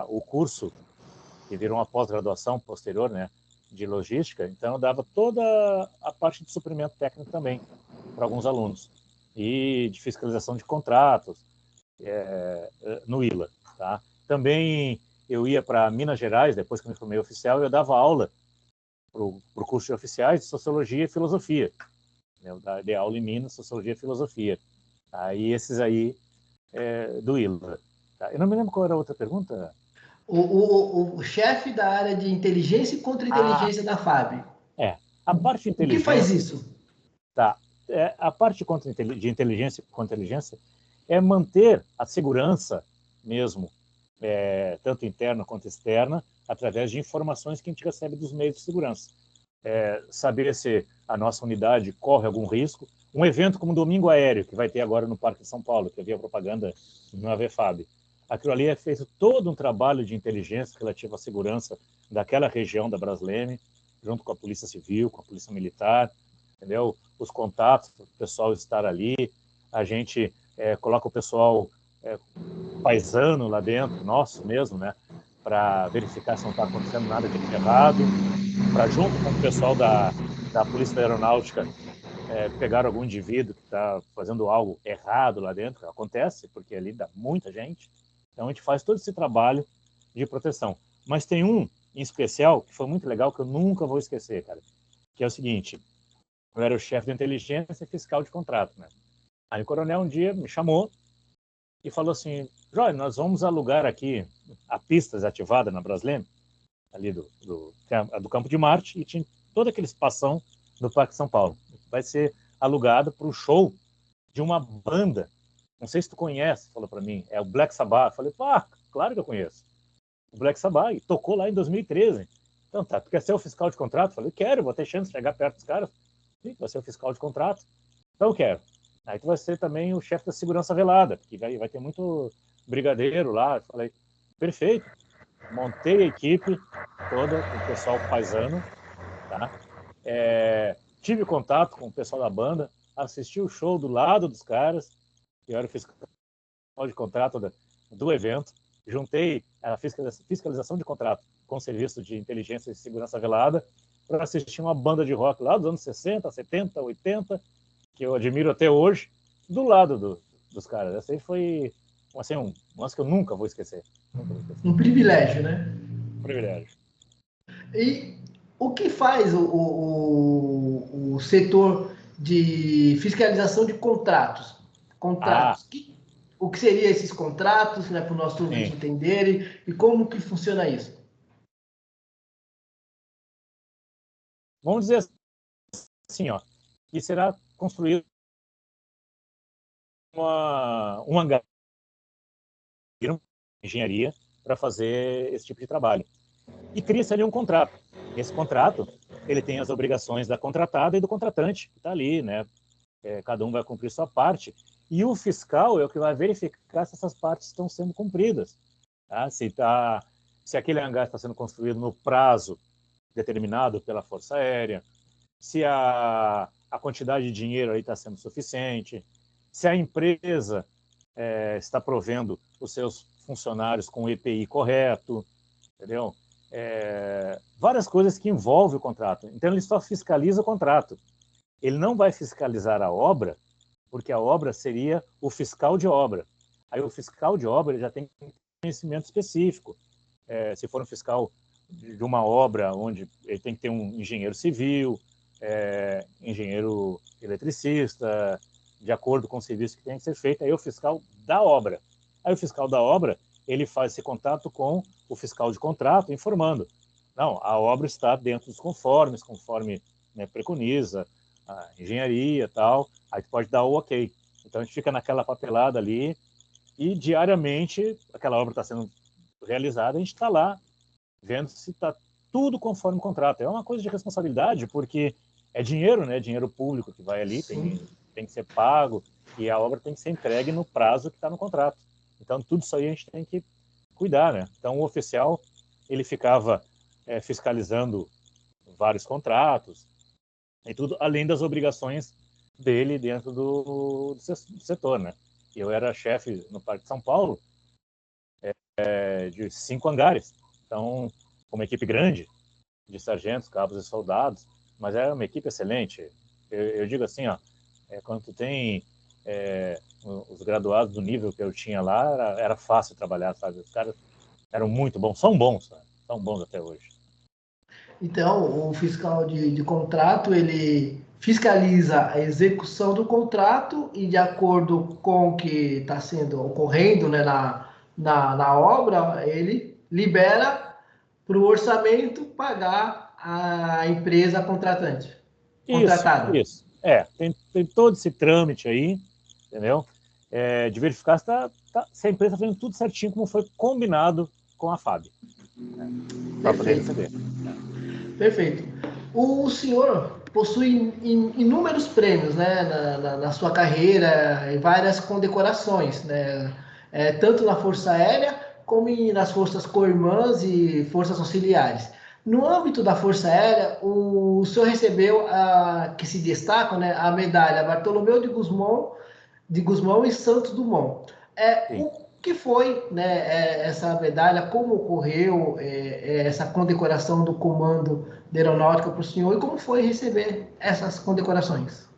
o curso, que virou uma pós-graduação posterior, né, de logística, então eu dava toda a parte de suprimento técnico também, para alguns alunos, e de fiscalização de contratos, no ILA, tá? Também eu ia para Minas Gerais, depois que eu me formei oficial, e eu dava aula para o curso de oficiais de Sociologia e Filosofia. Eu dei aula em Minas, Sociologia e Filosofia. Aí esses aí do ILA. Tá? Eu não me lembro qual era a outra pergunta. O chefe da área de inteligência e contra-inteligência da FAB. A parte de inteligência... O que faz isso? Tá. A parte de inteligência e contra-inteligência é manter a segurança mesmo, tanto interna quanto externa, através de informações que a gente recebe dos meios de segurança. Saber se a nossa unidade corre algum risco. Um evento como o Domingo Aéreo, que vai ter agora no Parque de São Paulo, que havia propaganda no AVFAB. Aquilo ali é feito todo um trabalho de inteligência relativo à segurança daquela região da Brasleme, junto com a Polícia Civil, com a Polícia Militar, entendeu? Os contatos para o pessoal estar ali. A gente coloca o pessoal paisano lá dentro, nosso mesmo, né? Para verificar se não está acontecendo nada de errado, para junto com o pessoal da Polícia Aeronáutica pegar algum indivíduo que está fazendo algo errado lá dentro. Acontece, porque ali dá muita gente. Então a gente faz todo esse trabalho de proteção. Mas tem um em especial que foi muito legal, que eu nunca vou esquecer, cara, que é o seguinte: eu era o chefe de inteligência fiscal de contrato, né? Aí o coronel um dia me chamou e falou assim: Jóia, nós vamos alugar aqui a pista desativada na Brasília, ali do Campo de Marte, e tinha todo aquele espação do Parque São Paulo. Vai ser alugado para o show de uma banda. Não sei se tu conhece, falou para mim, é o Black Sabbath. Eu falei, pá, claro que eu conheço. O Black Sabbath, e tocou lá em 2013. Então tá, tu quer ser o fiscal de contrato? Eu falei, quero, vou ter chance de chegar perto dos caras. Sim, vai ser o fiscal de contrato. Então eu quero. Aí tu vai ser também o chefe da segurança velada, que vai ter muito brigadeiro lá. Eu falei, perfeito. Montei a equipe toda, com o pessoal paisano, tá? Tive contato com o pessoal da banda, assisti o show do lado dos caras, que eu era o fiscal de contrato do evento, juntei a fiscalização de contrato com o serviço de inteligência e segurança velada para assistir uma banda de rock lá dos anos 60, 70, 80, que eu admiro até hoje, do lado dos caras. Essa aí foi assim, um lance que eu nunca vou esquecer. Um privilégio, né? Um privilégio. E o que faz o setor de fiscalização de contratos? O que seriam esses contratos, né, para os nossos ouvintes entenderem, e como que funciona isso? Vamos dizer assim, ó, que será construído um hangar de engenharia para fazer esse tipo de trabalho. E cria-se ali um contrato. Esse contrato, ele tem as obrigações da contratada e do contratante, que está ali, né? Cada um vai cumprir sua parte. E o fiscal é o que vai verificar se essas partes estão sendo cumpridas. Tá? Se aquele hangar está sendo construído no prazo determinado pela Força Aérea, se a quantidade de dinheiro aí está sendo suficiente, se a empresa está provendo os seus funcionários com o EPI correto, entendeu? Várias coisas que envolvem o contrato. Então, ele só fiscaliza o contrato. Ele não vai fiscalizar a obra, porque a obra seria o fiscal de obra. Aí o fiscal de obra ele já tem conhecimento específico. Se for um fiscal de uma obra onde ele tem que ter um engenheiro civil, engenheiro eletricista, de acordo com o serviço que tem que ser feito, aí é o fiscal da obra. Aí o fiscal da obra, ele faz esse contato com o fiscal de contrato, informando, não, a obra está dentro dos conformes, conforme, né, preconiza a engenharia e tal, aí tu pode dar o ok. Então a gente fica naquela papelada ali e diariamente aquela obra está sendo realizada, a gente está lá vendo se está tudo conforme o contrato. É uma coisa de responsabilidade, porque é dinheiro, né? Dinheiro público que vai ali, tem que ser pago, e a obra tem que ser entregue no prazo que está no contrato. Então, tudo isso aí a gente tem que cuidar, né? Então, o oficial, ele ficava fiscalizando vários contratos, e tudo, além das obrigações dele dentro do setor, né? Eu era chefe no Parque de São Paulo, de 5 hangares. Então, uma equipe grande de sargentos, cabos e soldados, mas era uma equipe excelente. Eu digo assim, ó, quando tu tem os graduados do nível que eu tinha lá, era fácil trabalhar, sabe? Os caras eram muito bons, são bons, sabe? São bons até hoje. Então, o fiscal de contrato, ele fiscaliza a execução do contrato e, de acordo com o que está sendo ocorrendo, né, na obra, ele libera para o orçamento pagar a empresa contratante. Contratada. Isso. Tem todo esse trâmite aí, entendeu? De verificar se a empresa está fazendo tudo certinho como foi combinado com a FAB. Para poder receber. Perfeito. O senhor possui inúmeros prêmios, né, na sua carreira e várias condecorações, né, tanto na Força Aérea como nas forças co-irmãs e forças auxiliares. No âmbito da Força Aérea, o senhor recebeu, que se destacam, né, a medalha Bartolomeu de Gusmão e Santos Dumont. O que foi, né, essa medalha, como ocorreu essa condecoração do Comando da Aeronáutica para o senhor e como foi receber essas condecorações?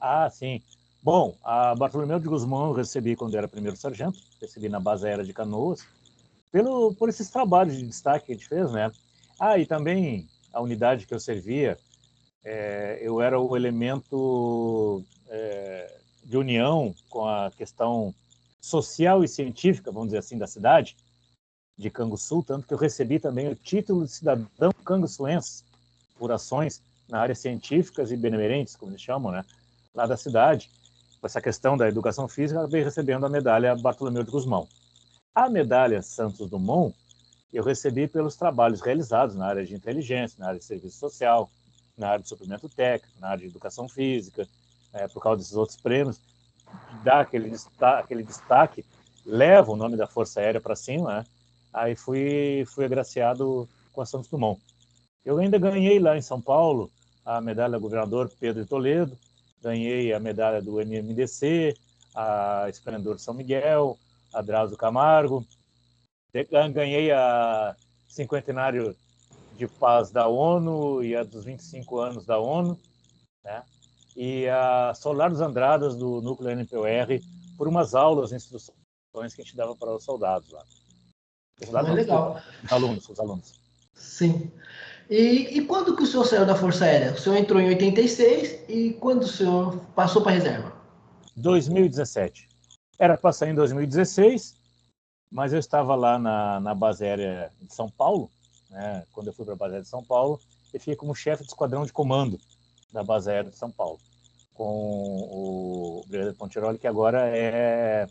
Ah, sim. Bom, a Bartolomeu de Gusmão eu recebi quando era primeiro sargento, recebi na base aérea de Canoas, por esses trabalhos de destaque que a gente fez, né? Ah, e também a unidade que eu servia, eu era o elemento de união com a questão social e científica, vamos dizer assim, da cidade de Canguçu, tanto que eu recebi também o título de cidadão canguçuense por ações na área científicas e benemerentes, como eles chamam, né? Lá da cidade. Com essa questão da educação física, eu acabei recebendo a medalha Bartolomeu de Gusmão. A medalha Santos Dumont eu recebi pelos trabalhos realizados na área de inteligência, na área de serviço social, na área de suplemento técnico, na área de educação física, por causa desses outros prêmios, dá aquele destaque, leva o nome da Força Aérea para cima, né? Aí fui agraciado com a Santos Dumont. Eu ainda ganhei lá em São Paulo a medalha do governador Pedro de Toledo, ganhei a medalha do MMDC, a Esplendor de São Miguel, a Drauzio Camargo, ganhei a cinquentenário de paz da ONU e a dos 25 anos da ONU, né? E a Solar dos Andradas do núcleo NPOR por umas aulas, instruções que a gente dava para os soldados lá. Os soldados Não é não, desculpa, legal. os alunos. Sim. E quando que o senhor saiu da Força Aérea? O senhor entrou em 86 e quando o senhor passou para a reserva? 2017. Era para sair em 2016, mas eu estava lá na base aérea de São Paulo, né? Quando eu fui para a base aérea de São Paulo, eu fiquei como chefe de esquadrão de comando da base aérea de São Paulo, com o Brigadeiro Pontiroli, que agora é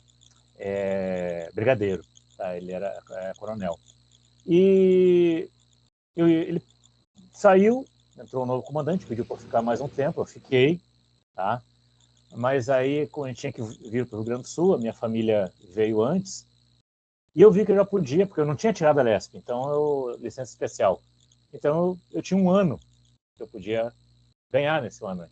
brigadeiro, tá? Ele era coronel. E ele saiu, entrou um novo comandante, pediu para ficar mais um tempo, eu fiquei, tá? Mas aí, quando a gente tinha que vir para o Rio Grande do Sul, a minha família veio antes, e eu vi que eu já podia, porque eu não tinha tirado a LESP, então licença especial. Então eu tinha um ano que eu podia ganhar nesse ano.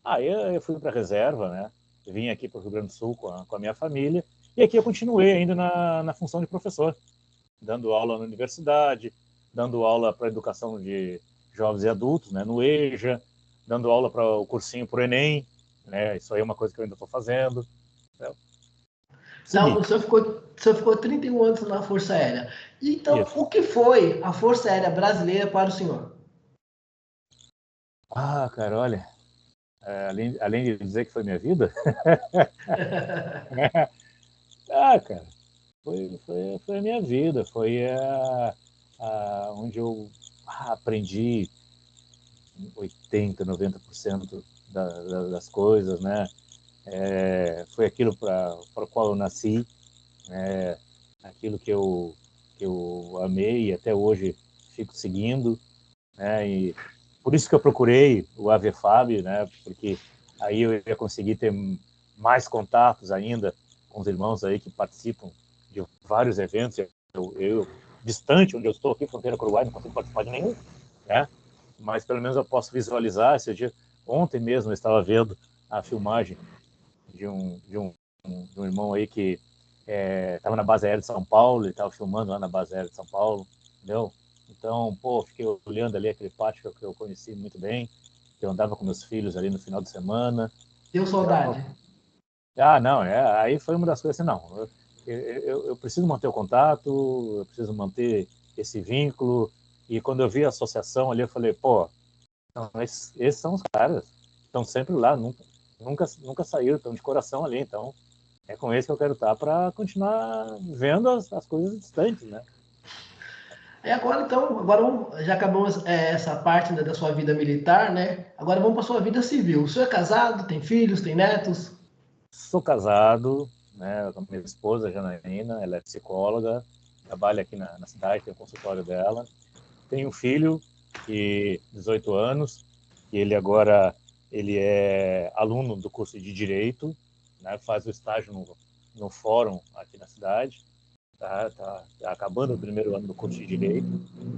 Aí eu fui para a reserva, né? Vim aqui para o Rio Grande do Sul com a minha família, e aqui eu continuei ainda na função de professor, dando aula na universidade, dando aula para educação de jovens e adultos, né, no EJA, dando aula para o cursinho para o Enem, né, isso aí é uma coisa que eu ainda estou fazendo. Né. Não, Segui. o senhor ficou 31 anos na Força Aérea. Então, Isso. o que foi a Força Aérea Brasileira para o senhor? Ah, cara, olha, além de dizer que foi minha vida, cara, foi a minha vida, foi onde eu aprendi 80, 90% das coisas, né? Foi aquilo para o qual eu nasci, né? Aquilo que eu amei e até hoje fico seguindo, né? E por isso que eu procurei o AVFAB, né? Porque aí eu ia conseguir ter mais contatos ainda com os irmãos aí que participam de vários eventos. Eu distante onde eu estou aqui, fronteira com o Uruguai, não consigo participar de nenhum, né? Mas pelo menos eu posso visualizar. Esse dia, ontem mesmo eu estava vendo a filmagem de um irmão aí que estava na base aérea de São Paulo e estava filmando lá na base aérea de São Paulo, entendeu? Então, pô, fiquei olhando ali aquele pátio que eu conheci muito bem, que eu andava com meus filhos ali no final de semana. Deu Então, saudade. não, aí foi uma das coisas assim, não, eu preciso manter o contato, eu preciso manter esse vínculo, e quando eu vi a associação ali, eu falei, pô, não, esses são os caras, estão sempre lá, nunca saíram, estão de coração ali, então é com esse que eu quero estar para continuar vendo as coisas distantes, né? E agora, então, já acabamos essa parte, né, da sua vida militar, né? Agora vamos para a sua vida civil. O senhor é casado, tem filhos, tem netos? Sou casado, né, com a minha esposa, Janaína, ela é psicóloga, trabalha aqui na cidade, tem o consultório dela. Tenho um filho, de 18 anos, e ele é aluno do curso de Direito, né, faz o estágio no fórum aqui na cidade, tá acabando o primeiro ano do curso de Direito.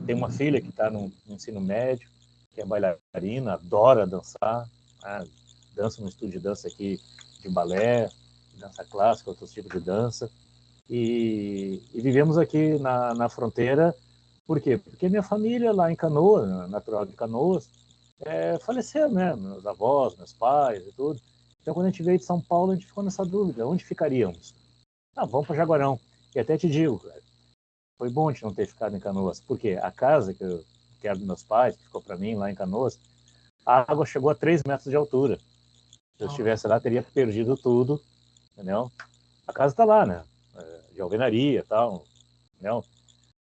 Tem uma filha que está no ensino médio, que é bailarina, adora dançar, né, dança no estúdio de dança aqui de balé, dança clássica, outros tipos de dança. E vivemos aqui na fronteira. Por quê? Porque minha família lá em Canoas, natural de Canoas, faleceram, né? Meus avós, meus pais e tudo. Então, quando a gente veio de São Paulo, a gente ficou nessa dúvida: onde ficaríamos? Vamos para Jaguarão. E até te digo, foi bom a gente não ter ficado em Canoas, porque a casa que era dos meus pais, que ficou para mim lá em Canoas, a água chegou a 3 metros de altura. Se eu estivesse lá, teria perdido tudo, entendeu? A casa está lá, né? De alvenaria e tal, entendeu?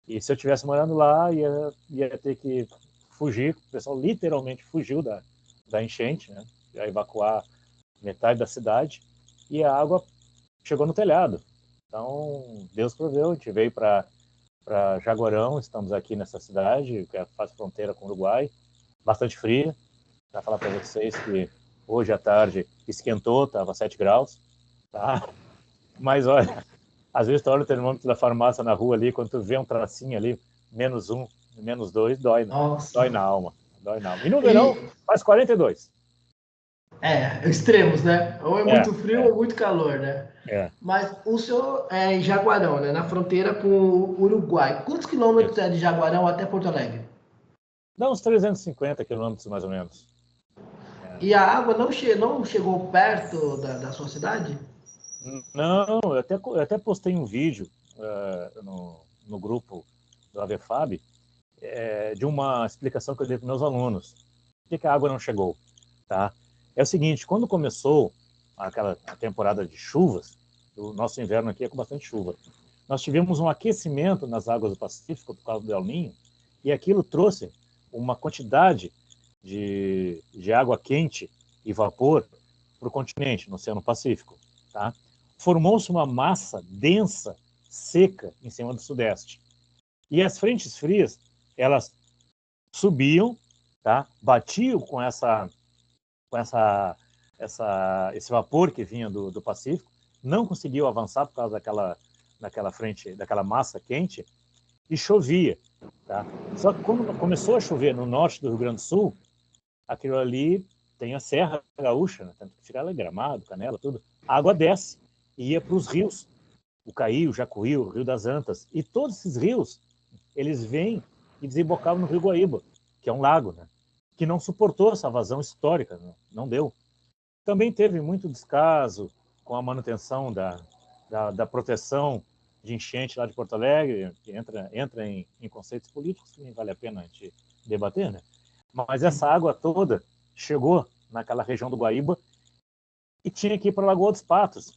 E se eu estivesse morando lá, ia ter que fugir. O pessoal literalmente fugiu da enchente, né? Ia evacuar metade da cidade. E a água chegou no telhado. Então, Deus proveu. A gente veio para Jaguarão, estamos aqui nessa cidade, que faz fronteira com o Uruguai, bastante fria. Para falar para vocês que hoje à tarde esquentou, estava 7 graus, tá? Mas olha, às vezes tu olha o termômetro da farmácia na rua ali, quando tu vê um tracinho ali, -1, -2, dói, Nossa. dói na alma, dói na alma. E no verão E, faz 42. extremos, né? Ou é É, muito frio ou muito calor, né? é, Mas o senhor é em Jaguarão, né? Na fronteira com o Uruguai. Quantos quilômetros isso. é de Jaguarão até Porto Alegre? Dá uns 350 quilômetros mais ou menos. É. E a água não chegou perto da sua cidade? Não, eu até postei um vídeo no grupo do AVEFAB de uma explicação que eu dei para meus alunos. Por que a água não chegou? Tá? É o seguinte, quando começou a temporada de chuvas, o nosso inverno aqui é com bastante chuva, nós tivemos um aquecimento nas águas do Pacífico por causa do El Niño, e aquilo trouxe uma quantidade de água quente e vapor para o continente, no Oceano Pacífico. Tá? Formou-se uma massa densa, seca, em cima do Sudeste. E as frentes frias, elas subiam, tá? Batiam com esse vapor que vinha do Pacífico, não conseguiu avançar por causa daquela massa quente, e chovia. Tá? Só que quando começou a chover no norte do Rio Grande do Sul, aquilo ali tem a Serra Gaúcha, né? Tanto que fica ali, Gramado, Canela, tudo. A água desce e ia para os rios, o Caí, o Jacuí, o Rio das Antas, e todos esses rios, eles vêm e desembocavam no Rio Guaíba, que é um lago, né? Que não suportou essa vazão histórica, não deu. Também teve muito descaso com a manutenção da proteção de enchente lá de Porto Alegre, que entra em conceitos políticos que nem vale a pena a gente debater, né? Mas essa água toda chegou naquela região do Guaíba e tinha que ir para a Lagoa dos Patos.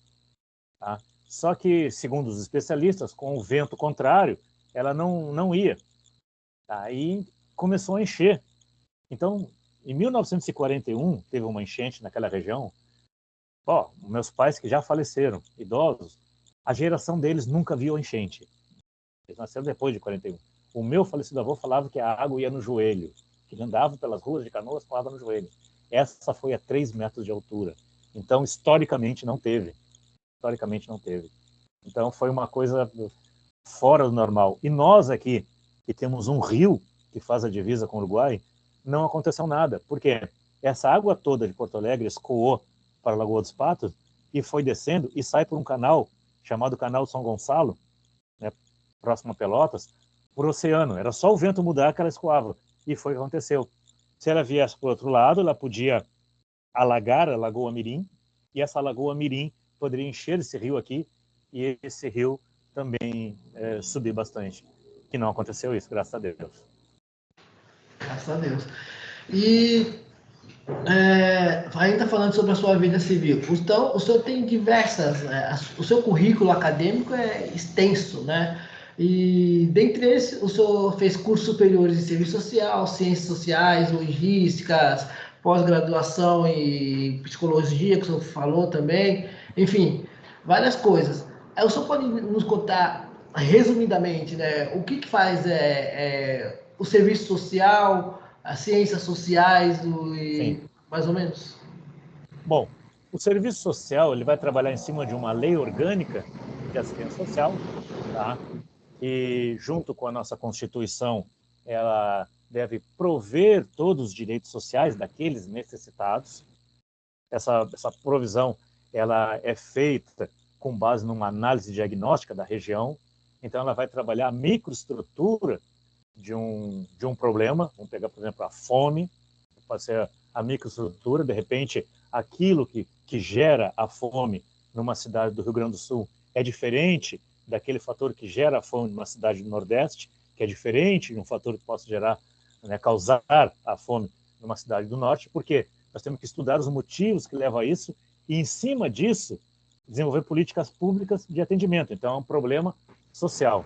Tá? Só que, segundo os especialistas, com o vento contrário, ela não ia. Aí começou a encher. Então, em 1941, teve uma enchente naquela região. Meus pais que já faleceram, idosos, a geração deles nunca viu a enchente. Eles nasceram depois de 41. O meu falecido avô falava que a água ia no joelho, que ele andava pelas ruas de Canoas com água no joelho. Essa foi a 3 metros de altura. Então, historicamente, não teve. Então, foi uma coisa fora do normal. E nós aqui, que temos um rio que faz a divisa com o Uruguai, não aconteceu nada. Por quê? Essa água toda de Porto Alegre escoou para a Lagoa dos Patos e foi descendo e sai por um canal chamado Canal São Gonçalo, né, próximo a Pelotas, por oceano. Era só o vento mudar que ela escoava. E foi o que aconteceu. Se ela viesse para o outro lado, ela podia alagar a Lagoa Mirim, e essa Lagoa Mirim poderia encher esse rio aqui, e esse rio também subir bastante. Que não aconteceu isso, graças a Deus. Graças a Deus. E ainda falando sobre a sua vida civil, então o senhor tem diversas, o seu currículo acadêmico é extenso, né? E dentre eles, o senhor fez cursos superiores em serviço social, ciências sociais, logísticas, pós-graduação em psicologia, que o senhor falou também, enfim, várias coisas. O senhor pode nos contar, resumidamente, né, o que faz o serviço social, as ciências sociais, Sim. mais ou menos? Bom, o serviço social ele vai trabalhar em cima de uma lei orgânica de assistência social, tá? E junto com a nossa Constituição, ela deve prover todos os direitos sociais daqueles necessitados. Essa provisão ela é feita com base numa análise diagnóstica da região. Então, ela vai trabalhar a microestrutura de um problema. Vamos pegar, por exemplo, a fome, pode ser a microestrutura, de repente, aquilo que gera a fome numa cidade do Rio Grande do Sul é diferente daquele fator que gera a fome numa cidade do Nordeste, que é diferente de um fator que possa gerar, né, causar a fome numa cidade do Norte, porque nós temos que estudar os motivos que levam a isso e, em cima disso, desenvolver políticas públicas de atendimento. Então, é um problema social.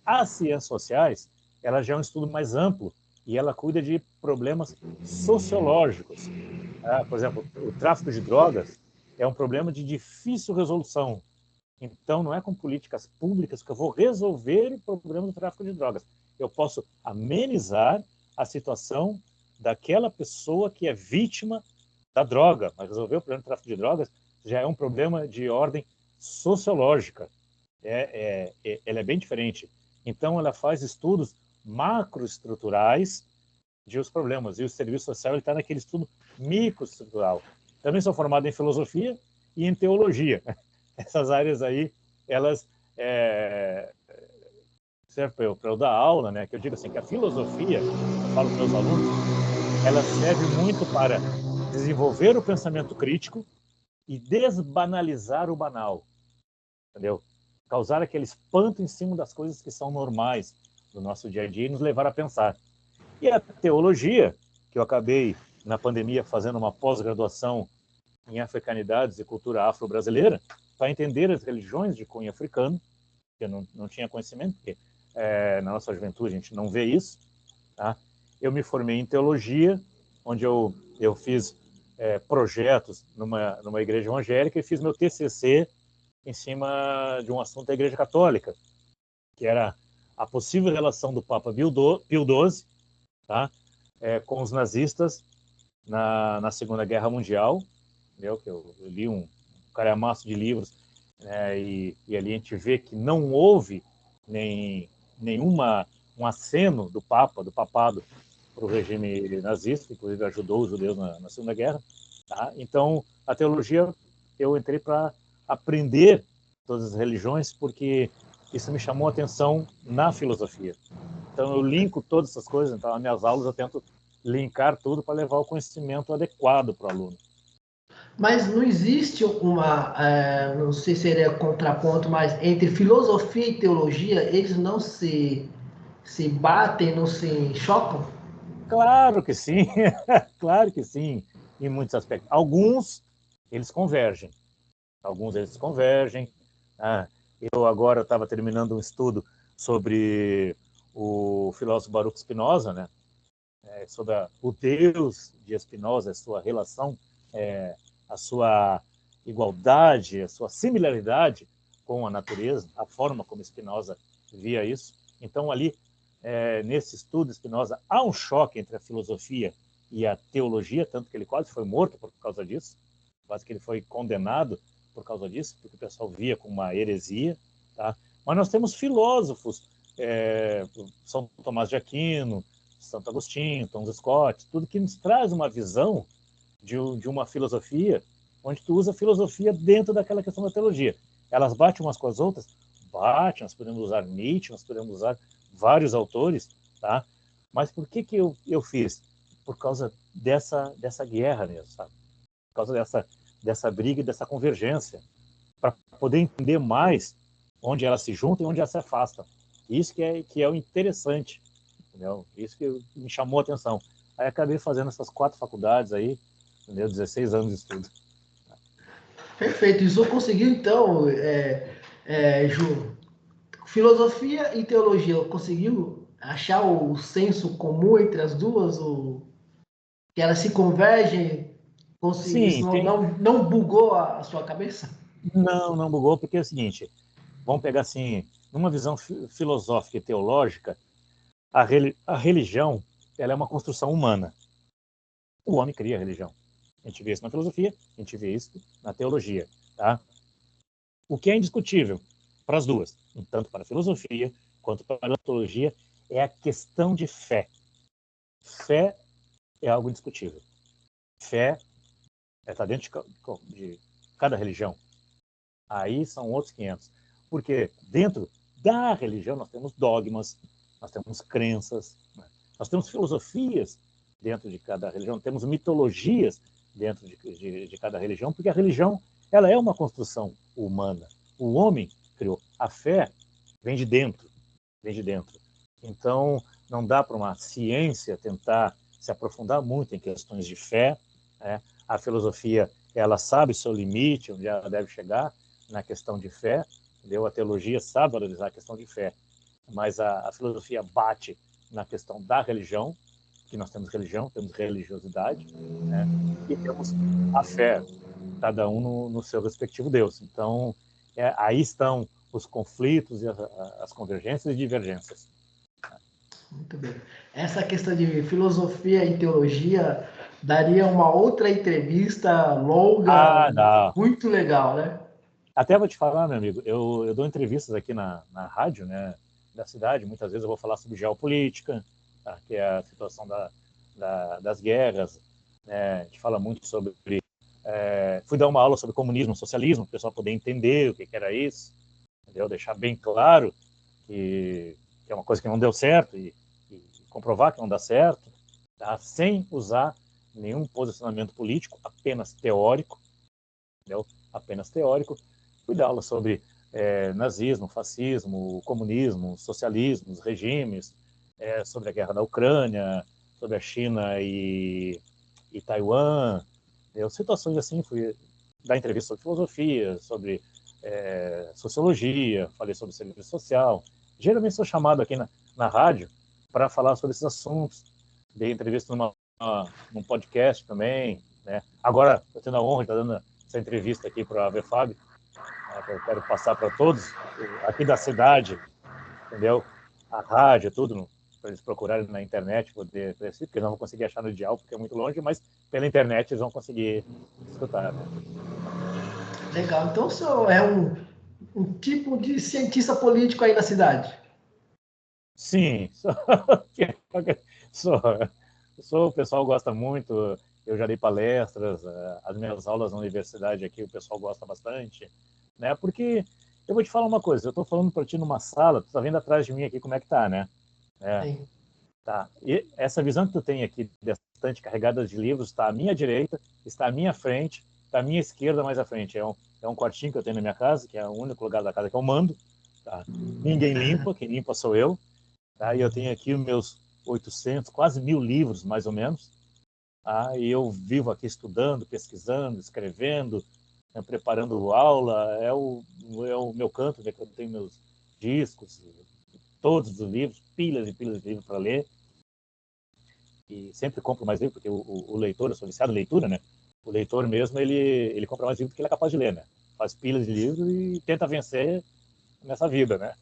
As ciências sociais, ela já é um estudo mais amplo e ela cuida de problemas sociológicos. Por exemplo, o tráfico de drogas é um problema de difícil resolução. Então, não é com políticas públicas que eu vou resolver o problema do tráfico de drogas. Eu posso amenizar a situação daquela pessoa que é vítima da droga, mas resolver o problema do tráfico de drogas já é um problema de ordem sociológica. Ela é bem diferente. Então, ela faz estudos macroestruturais de os problemas, e o serviço social está naquele estudo microestrutural. Também sou formado em filosofia e em teologia. Essas áreas aí, elas servem para eu dar aula, né? Que eu digo assim, que a filosofia, eu falo para meus alunos, ela serve muito para desenvolver o pensamento crítico e desbanalizar o banal, entendeu? Causar aquele espanto em cima das coisas que são normais do nosso dia a dia e nos levar a pensar. E a teologia, que eu acabei, na pandemia, fazendo uma pós-graduação em africanidades e cultura afro-brasileira, para entender as religiões de cunho africano, que eu não tinha conhecimento, porque na nossa juventude a gente não vê isso, tá? Eu me formei em teologia, onde eu fiz projetos numa igreja evangélica e fiz meu TCC em cima de um assunto da Igreja Católica, que era a possível relação do Papa Pio XII, tá? Com os nazistas na Segunda Guerra Mundial, entendeu? Que eu li um calhamaço de livros, e ali a gente vê que não houve um aceno do papado, para o regime nazista, inclusive ajudou os judeus na Segunda Guerra. Tá? Então, a teologia, eu entrei para aprender todas as religiões, porque isso me chamou a atenção na filosofia. Então, eu linko todas essas coisas, então, nas minhas aulas eu tento linkar tudo para levar o conhecimento adequado para o aluno. Mas não existe não sei se seria contraponto, mas entre filosofia e teologia, eles não se batem, não se chocam? Claro que sim, claro que sim, em muitos aspectos. Alguns, eles convergem. Eu agora estava terminando um estudo sobre o filósofo Baruch Spinoza, né? Sobre o Deus de Spinoza, a sua relação, a sua igualdade, a sua similaridade com a natureza, a forma como Spinoza via isso. Então, ali, nesse estudo, Spinoza, há um choque entre a filosofia e a teologia, tanto que ele quase foi morto por causa disso, quase que ele foi condenado por causa disso, porque o pessoal via como uma heresia. Tá? Mas nós temos filósofos, São Tomás de Aquino, Santo Agostinho, Tom Scott, tudo que nos traz uma visão de uma filosofia, onde tu usa a filosofia dentro daquela questão da teologia. Elas batem umas com as outras? Batem, nós podemos usar Nietzsche, nós podemos usar vários autores, tá? Mas por que eu fiz? Por causa dessa guerra mesmo, sabe? Por causa dessa briga e dessa convergência, para poder entender mais onde elas se juntam e onde elas se afastam. Isso que é o interessante, entendeu? Isso que me chamou a atenção. Aí acabei fazendo essas 4 faculdades aí, entendeu? 16 anos de estudo. Perfeito. Isso eu consegui, então, Ju, filosofia e teologia, conseguiu achar o senso comum entre as duas? Que elas se convergem? Isso não bugou a sua cabeça? Não bugou, porque é o seguinte, vamos pegar assim, numa visão filosófica e teológica, a religião, ela é uma construção humana. O homem cria a religião. A gente vê isso na filosofia, a gente vê isso na teologia. Tá? O que é indiscutível para as duas, tanto para a filosofia quanto para a teologia, é a questão de fé. Fé é algo indiscutível. Fé está dentro de cada religião. Aí são outros 500. Porque dentro da religião nós temos dogmas, nós temos crenças, né? Nós temos filosofias dentro de cada religião, temos mitologias dentro de cada religião, porque a religião ela é uma construção humana. O homem criou. A fé vem de dentro, vem de dentro. Então, não dá para uma ciência tentar se aprofundar muito em questões de fé, né? A filosofia, ela sabe o seu limite, onde ela deve chegar na questão de fé, entendeu? A teologia sabe valorizar a questão de fé, mas a filosofia bate na questão da religião, que nós temos religião, temos religiosidade, né? E temos a fé, cada um no seu respectivo Deus. Então, aí estão os conflitos e as convergências e divergências. Muito bem. Essa questão de filosofia e teologia daria uma outra entrevista longa, Ah, não. muito legal, né? Até vou te falar, meu amigo, eu dou entrevistas aqui na rádio, né, da cidade, muitas vezes eu vou falar sobre geopolítica, tá, que é a situação das guerras, né, a gente fala muito sobre... fui dar uma aula sobre comunismo, socialismo, para o pessoal poder entender o que era isso, entendeu? Deixar bem claro que é uma coisa que não deu certo e comprovar que não dá certo, tá, sem usar nenhum posicionamento político, apenas teórico, entendeu? Apenas teórico. Fui dar aula sobre nazismo, fascismo, comunismo, socialismo, os regimes, sobre a guerra da Ucrânia, sobre a China e Taiwan, situações assim. Fui dar entrevista sobre filosofia, sobre sociologia, falei sobre serviço social. Geralmente sou chamado aqui na rádio para falar sobre esses assuntos. Dei entrevista num podcast também, né? Agora estou tendo a honra de estar dando essa entrevista aqui para a AVFAB, né, que eu quero passar para todos aqui da cidade, entendeu? A rádio, tudo, para eles procurarem na internet, poder assistir, porque não vão conseguir achar no dial, porque é muito longe, mas pela internet eles vão conseguir escutar, né? Legal. Então o senhor é um tipo de cientista político aí na cidade? Sim, sou, sou, o pessoal gosta muito, eu já dei palestras, as minhas aulas na universidade aqui o pessoal gosta bastante, né? Porque eu vou te falar uma coisa, eu estou falando para ti numa sala, tu está vendo atrás de mim aqui como é que tá, né? Sim. Tá. E essa visão que tu tem aqui dessa estante carregada de livros está à minha direita, está à minha frente, está à minha esquerda mais à frente. É um quartinho que eu tenho na minha casa, que é o único lugar da casa que eu mando. Tá? Ninguém limpa, quem limpa sou eu. Tá? E eu tenho aqui os meus 800, quase 1000 livros, mais ou menos. Tá? E eu vivo aqui estudando, pesquisando, escrevendo, né, preparando aula. É o meu canto, né, que eu tenho meus discos, todos os livros, pilhas e pilhas de livros para ler. E sempre compro mais livro, porque o leitor, eu sou viciado em leitura, né? O leitor mesmo, ele compra mais livro do que ele é capaz de ler, né? Faz pilhas de livros e tenta vencer nessa vida, né?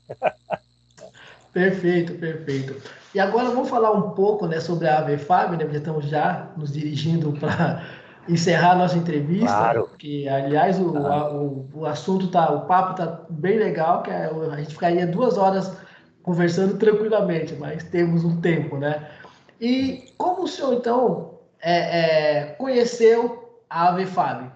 Perfeito, perfeito. E agora vamos falar um pouco, né, sobre a AVFAB, né? Já estamos já nos dirigindo para encerrar a nossa entrevista, Claro. que aliás o assunto tá, o papo tá bem legal, que a gente ficaria 2 horas conversando tranquilamente, mas temos um tempo, né? E como o senhor então conheceu a AVFAB?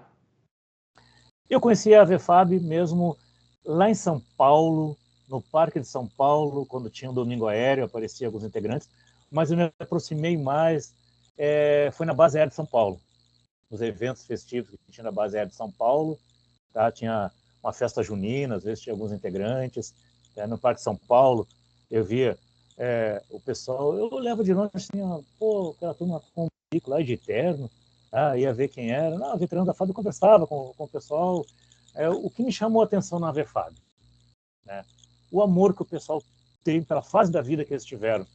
Eu conheci a VFAB mesmo lá em São Paulo, no Parque de São Paulo, quando tinha um domingo aéreo, apareciam alguns integrantes, mas eu me aproximei mais, foi na base aérea de São Paulo, nos eventos festivos que tinha na base aérea de São Paulo, tá? Tinha uma festa junina, às vezes tinha alguns integrantes, no Parque de São Paulo, eu via o pessoal, eu olhava de longe assim, ó, pô, aquela turma com um bico lá de terno, ia ver quem era, não, o veterano da FAB, eu conversava com o pessoal, o que me chamou a atenção na VFAB, né? O amor que o pessoal tem pela fase da vida que eles tiveram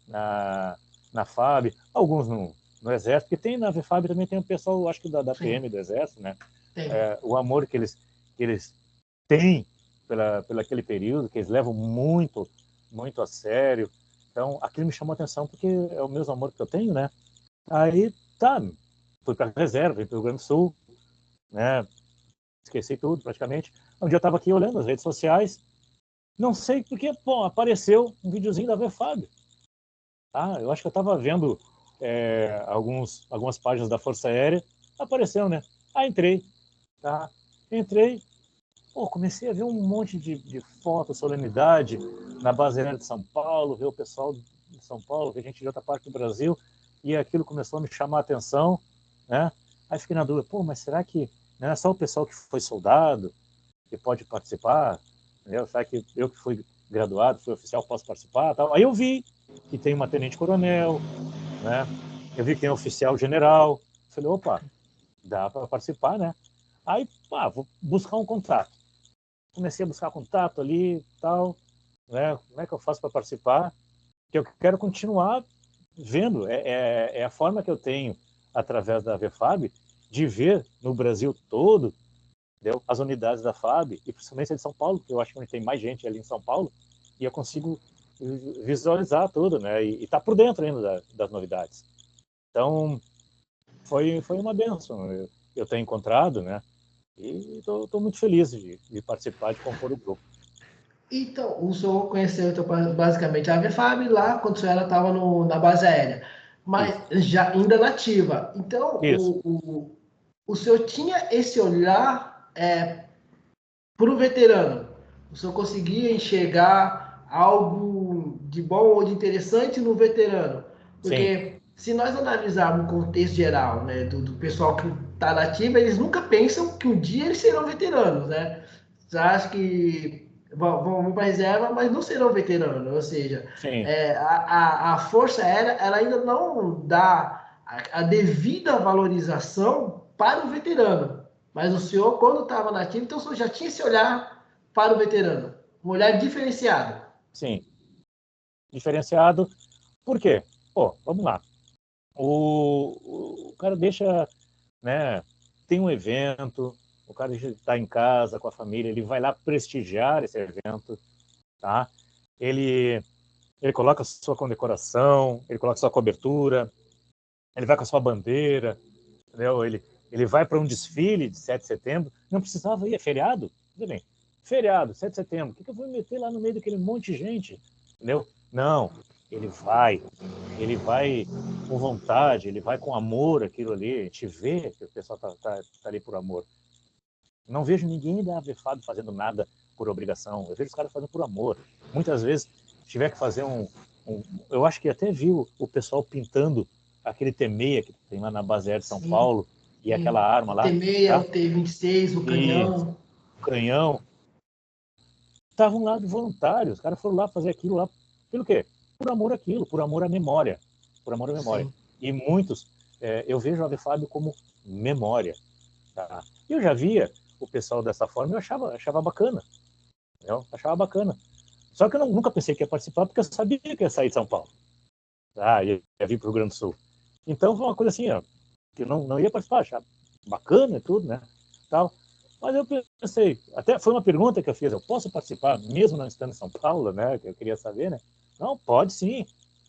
na FAB, alguns no Exército, porque tem na VFAB também tem o pessoal, acho que da PM do Exército, né? O amor que eles têm pela aquele período, que eles levam muito, muito a sério. Então, aquilo me chamou a atenção porque é o mesmo amor que eu tenho, né? Aí, tá, fui para a reserva, fui para o Rio Grande do Sul, né? Esqueci tudo praticamente. Um dia eu estava aqui olhando as redes sociais, não sei porque, bom, apareceu um videozinho da VFAB. Eu acho que eu estava vendo algumas páginas da Força Aérea, apareceu, né? Entrei, tá? Entrei, comecei a ver um monte de fotos, solenidade na base aérea de São Paulo, ver o pessoal de São Paulo, ver gente de outra parte do Brasil, e aquilo começou a me chamar a atenção, né? Aí fiquei na dúvida, mas será que não é só o pessoal que foi soldado que pode participar? Entendeu? Será que eu que fui graduado, fui oficial, posso participar, tal. Aí eu vi que tem uma tenente-coronel, né? Eu vi que tem um oficial general. Falei, opa, dá para participar, né? Aí, vou buscar um contato. Comecei a buscar contato ali, tal, né? Como é que eu faço para participar? Que eu quero continuar vendo. É a forma que eu tenho, através da VFAB, de ver no Brasil todo, entendeu? As unidades da FAB, e principalmente a de São Paulo, porque eu acho que tem mais gente ali em São Paulo, e eu consigo visualizar tudo, né? E tá por dentro ainda das novidades. Então, foi uma benção eu ter encontrado, né? E estou muito feliz de participar, de compor o grupo. Então, o senhor conheceu então, basicamente a AVFAB lá quando o senhor estava na base aérea, mas Isso. já ainda nativa. Então, Isso. o senhor tinha esse olhar para o veterano. O senhor conseguia enxergar algo de bom ou de interessante no veterano. Sim. Porque se nós analisarmos o contexto geral, né, do pessoal que está na ativa, eles nunca pensam que um dia eles serão veteranos, né? Já acho que vão para a reserva, mas não serão veteranos. Ou seja, Sim. a Força Aérea ela ainda não dá a devida valorização para o veterano. Mas o senhor, quando estava na ativa, então o senhor já tinha esse olhar para o veterano, um olhar diferenciado. Sim. Diferenciado. Por quê? Pô, vamos lá. O cara deixa, né? Tem um evento, o cara está em casa com a família, ele vai lá prestigiar esse evento, tá? Ele coloca a sua condecoração, ele coloca a sua cobertura, ele vai com a sua bandeira, entendeu? Ele vai para um desfile de 7 de setembro, não precisava ir, é feriado, tudo bem. Feriado, 7 de setembro, o que eu vou me meter lá no meio daquele monte de gente, entendeu? Não, ele vai com vontade, ele vai com amor aquilo ali, a gente vê que o pessoal tá ali por amor. Não vejo ninguém da AVFAB fazendo nada por obrigação, eu vejo os caras fazendo por amor. Muitas vezes, se tiver que fazer eu acho que até viu o pessoal pintando aquele T6 que tem lá na base aérea de São Sim, Paulo, e sim. aquela arma O lá, T6, tá? o T26, o E canhão. o canhão, estavam lá de voluntários, os caras foram lá fazer aquilo lá, pelo quê? Por amor àquilo, por amor à memória, por amor à memória. Sim. E muitos, eu vejo a AVFAB como memória, tá? Eu já via o pessoal dessa forma, eu achava bacana, entendeu? Achava bacana. Só que eu nunca pensei que ia participar, porque eu sabia que ia sair de São Paulo, tá? Ia vir para o Rio Grande do Sul. Então foi uma coisa assim, ó, que eu não ia participar, achava bacana e tudo, né? Tal. Mas eu pensei, até foi uma pergunta que eu fiz, eu posso participar mesmo não estando em São Paulo, né? Que eu queria saber, né? Não, pode sim.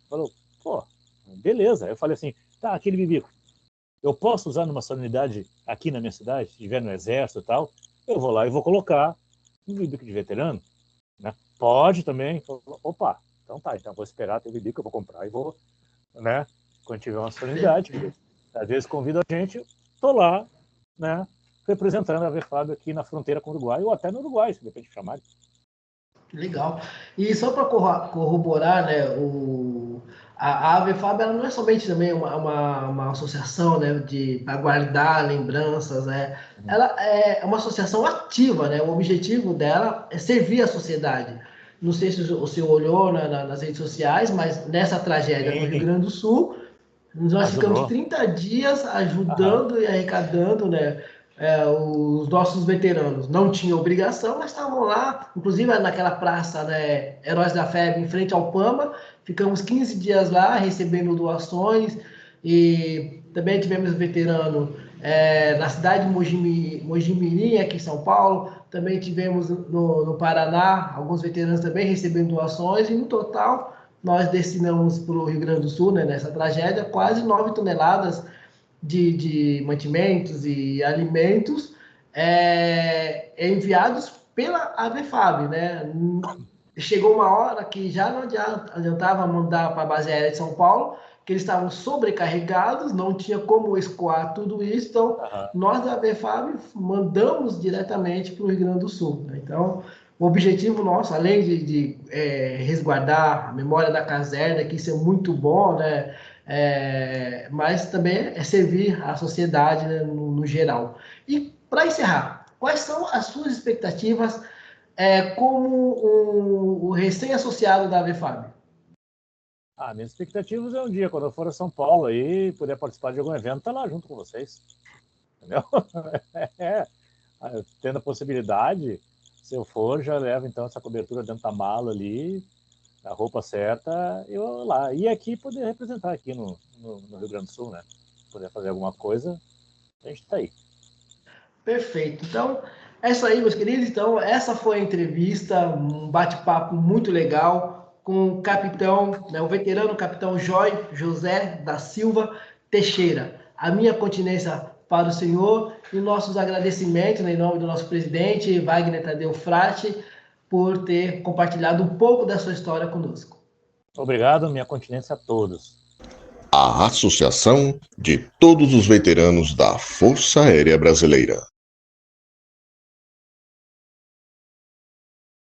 Falou, pô, beleza. Eu falei assim, tá, aquele bibico, eu posso usar numa solenidade aqui na minha cidade, se estiver no exército e tal, eu vou lá e vou colocar um bibico de veterano, né? Pode também. Opa, então tá, então vou esperar ter o bibico, eu vou comprar e vou, né? Quando tiver uma solenidade, às vezes convida a gente, tô lá, né? Representando a VFAB aqui na fronteira com o Uruguai, ou até no Uruguai, se depende de chamar. Legal. E só para corroborar, né, a AVFAB ela não é somente também uma associação, né, para guardar lembranças, né? Ela é uma associação ativa, né? O objetivo dela é servir a sociedade. Não sei se o senhor olhou nas redes sociais, mas nessa tragédia no Rio Sim, Grande do Sul, nós ficamos ajudou. 30 dias Aham. ajudando e arrecadando, né, os nossos veteranos. Não tinham obrigação, mas estavam lá, inclusive naquela praça, né, Heróis da Febre, em frente ao Pama. Ficamos 15 dias lá recebendo doações e também tivemos veterano na cidade de Mojimirim, aqui em São Paulo. Também tivemos no Paraná alguns veteranos também recebendo doações e no total nós destinamos para o Rio Grande do Sul, né, nessa tragédia, quase 9 toneladas de mantimentos e alimentos enviados pela AVFAB, né? Chegou uma hora que já não adiantava mandar para a base aérea de São Paulo, que eles estavam sobrecarregados, não tinha como escoar tudo isso, então Aham. nós da AVFAB mandamos diretamente para o Rio Grande do Sul. Né? Então, o objetivo nosso, além de resguardar a memória da caserna, que isso é muito bom, né? Mas também é servir a sociedade, né, no geral. E para encerrar, quais são as suas expectativas como o recém-associado da AVFAB? Minhas expectativas é um dia, quando eu for a São Paulo aí, poder participar de algum evento, estar lá junto com vocês. Entendeu? Tendo a possibilidade, se eu for, já levo então essa cobertura dentro da mala ali, a roupa certa, eu lá. E aqui poder representar aqui no Rio Grande do Sul, né? Poder fazer alguma coisa, a gente tá aí. Perfeito. Então, é isso aí, meus queridos. Então, essa foi a entrevista, um bate-papo muito legal com o capitão, né, o veterano capitão José da Silva Teixeira. A minha continência para o senhor e nossos agradecimentos, né, em nome do nosso presidente, Wagner Tadeu Frati, por ter compartilhado um pouco da sua história conosco. Obrigado, minha continência a todos. A Associação de todos os veteranos da Força Aérea Brasileira.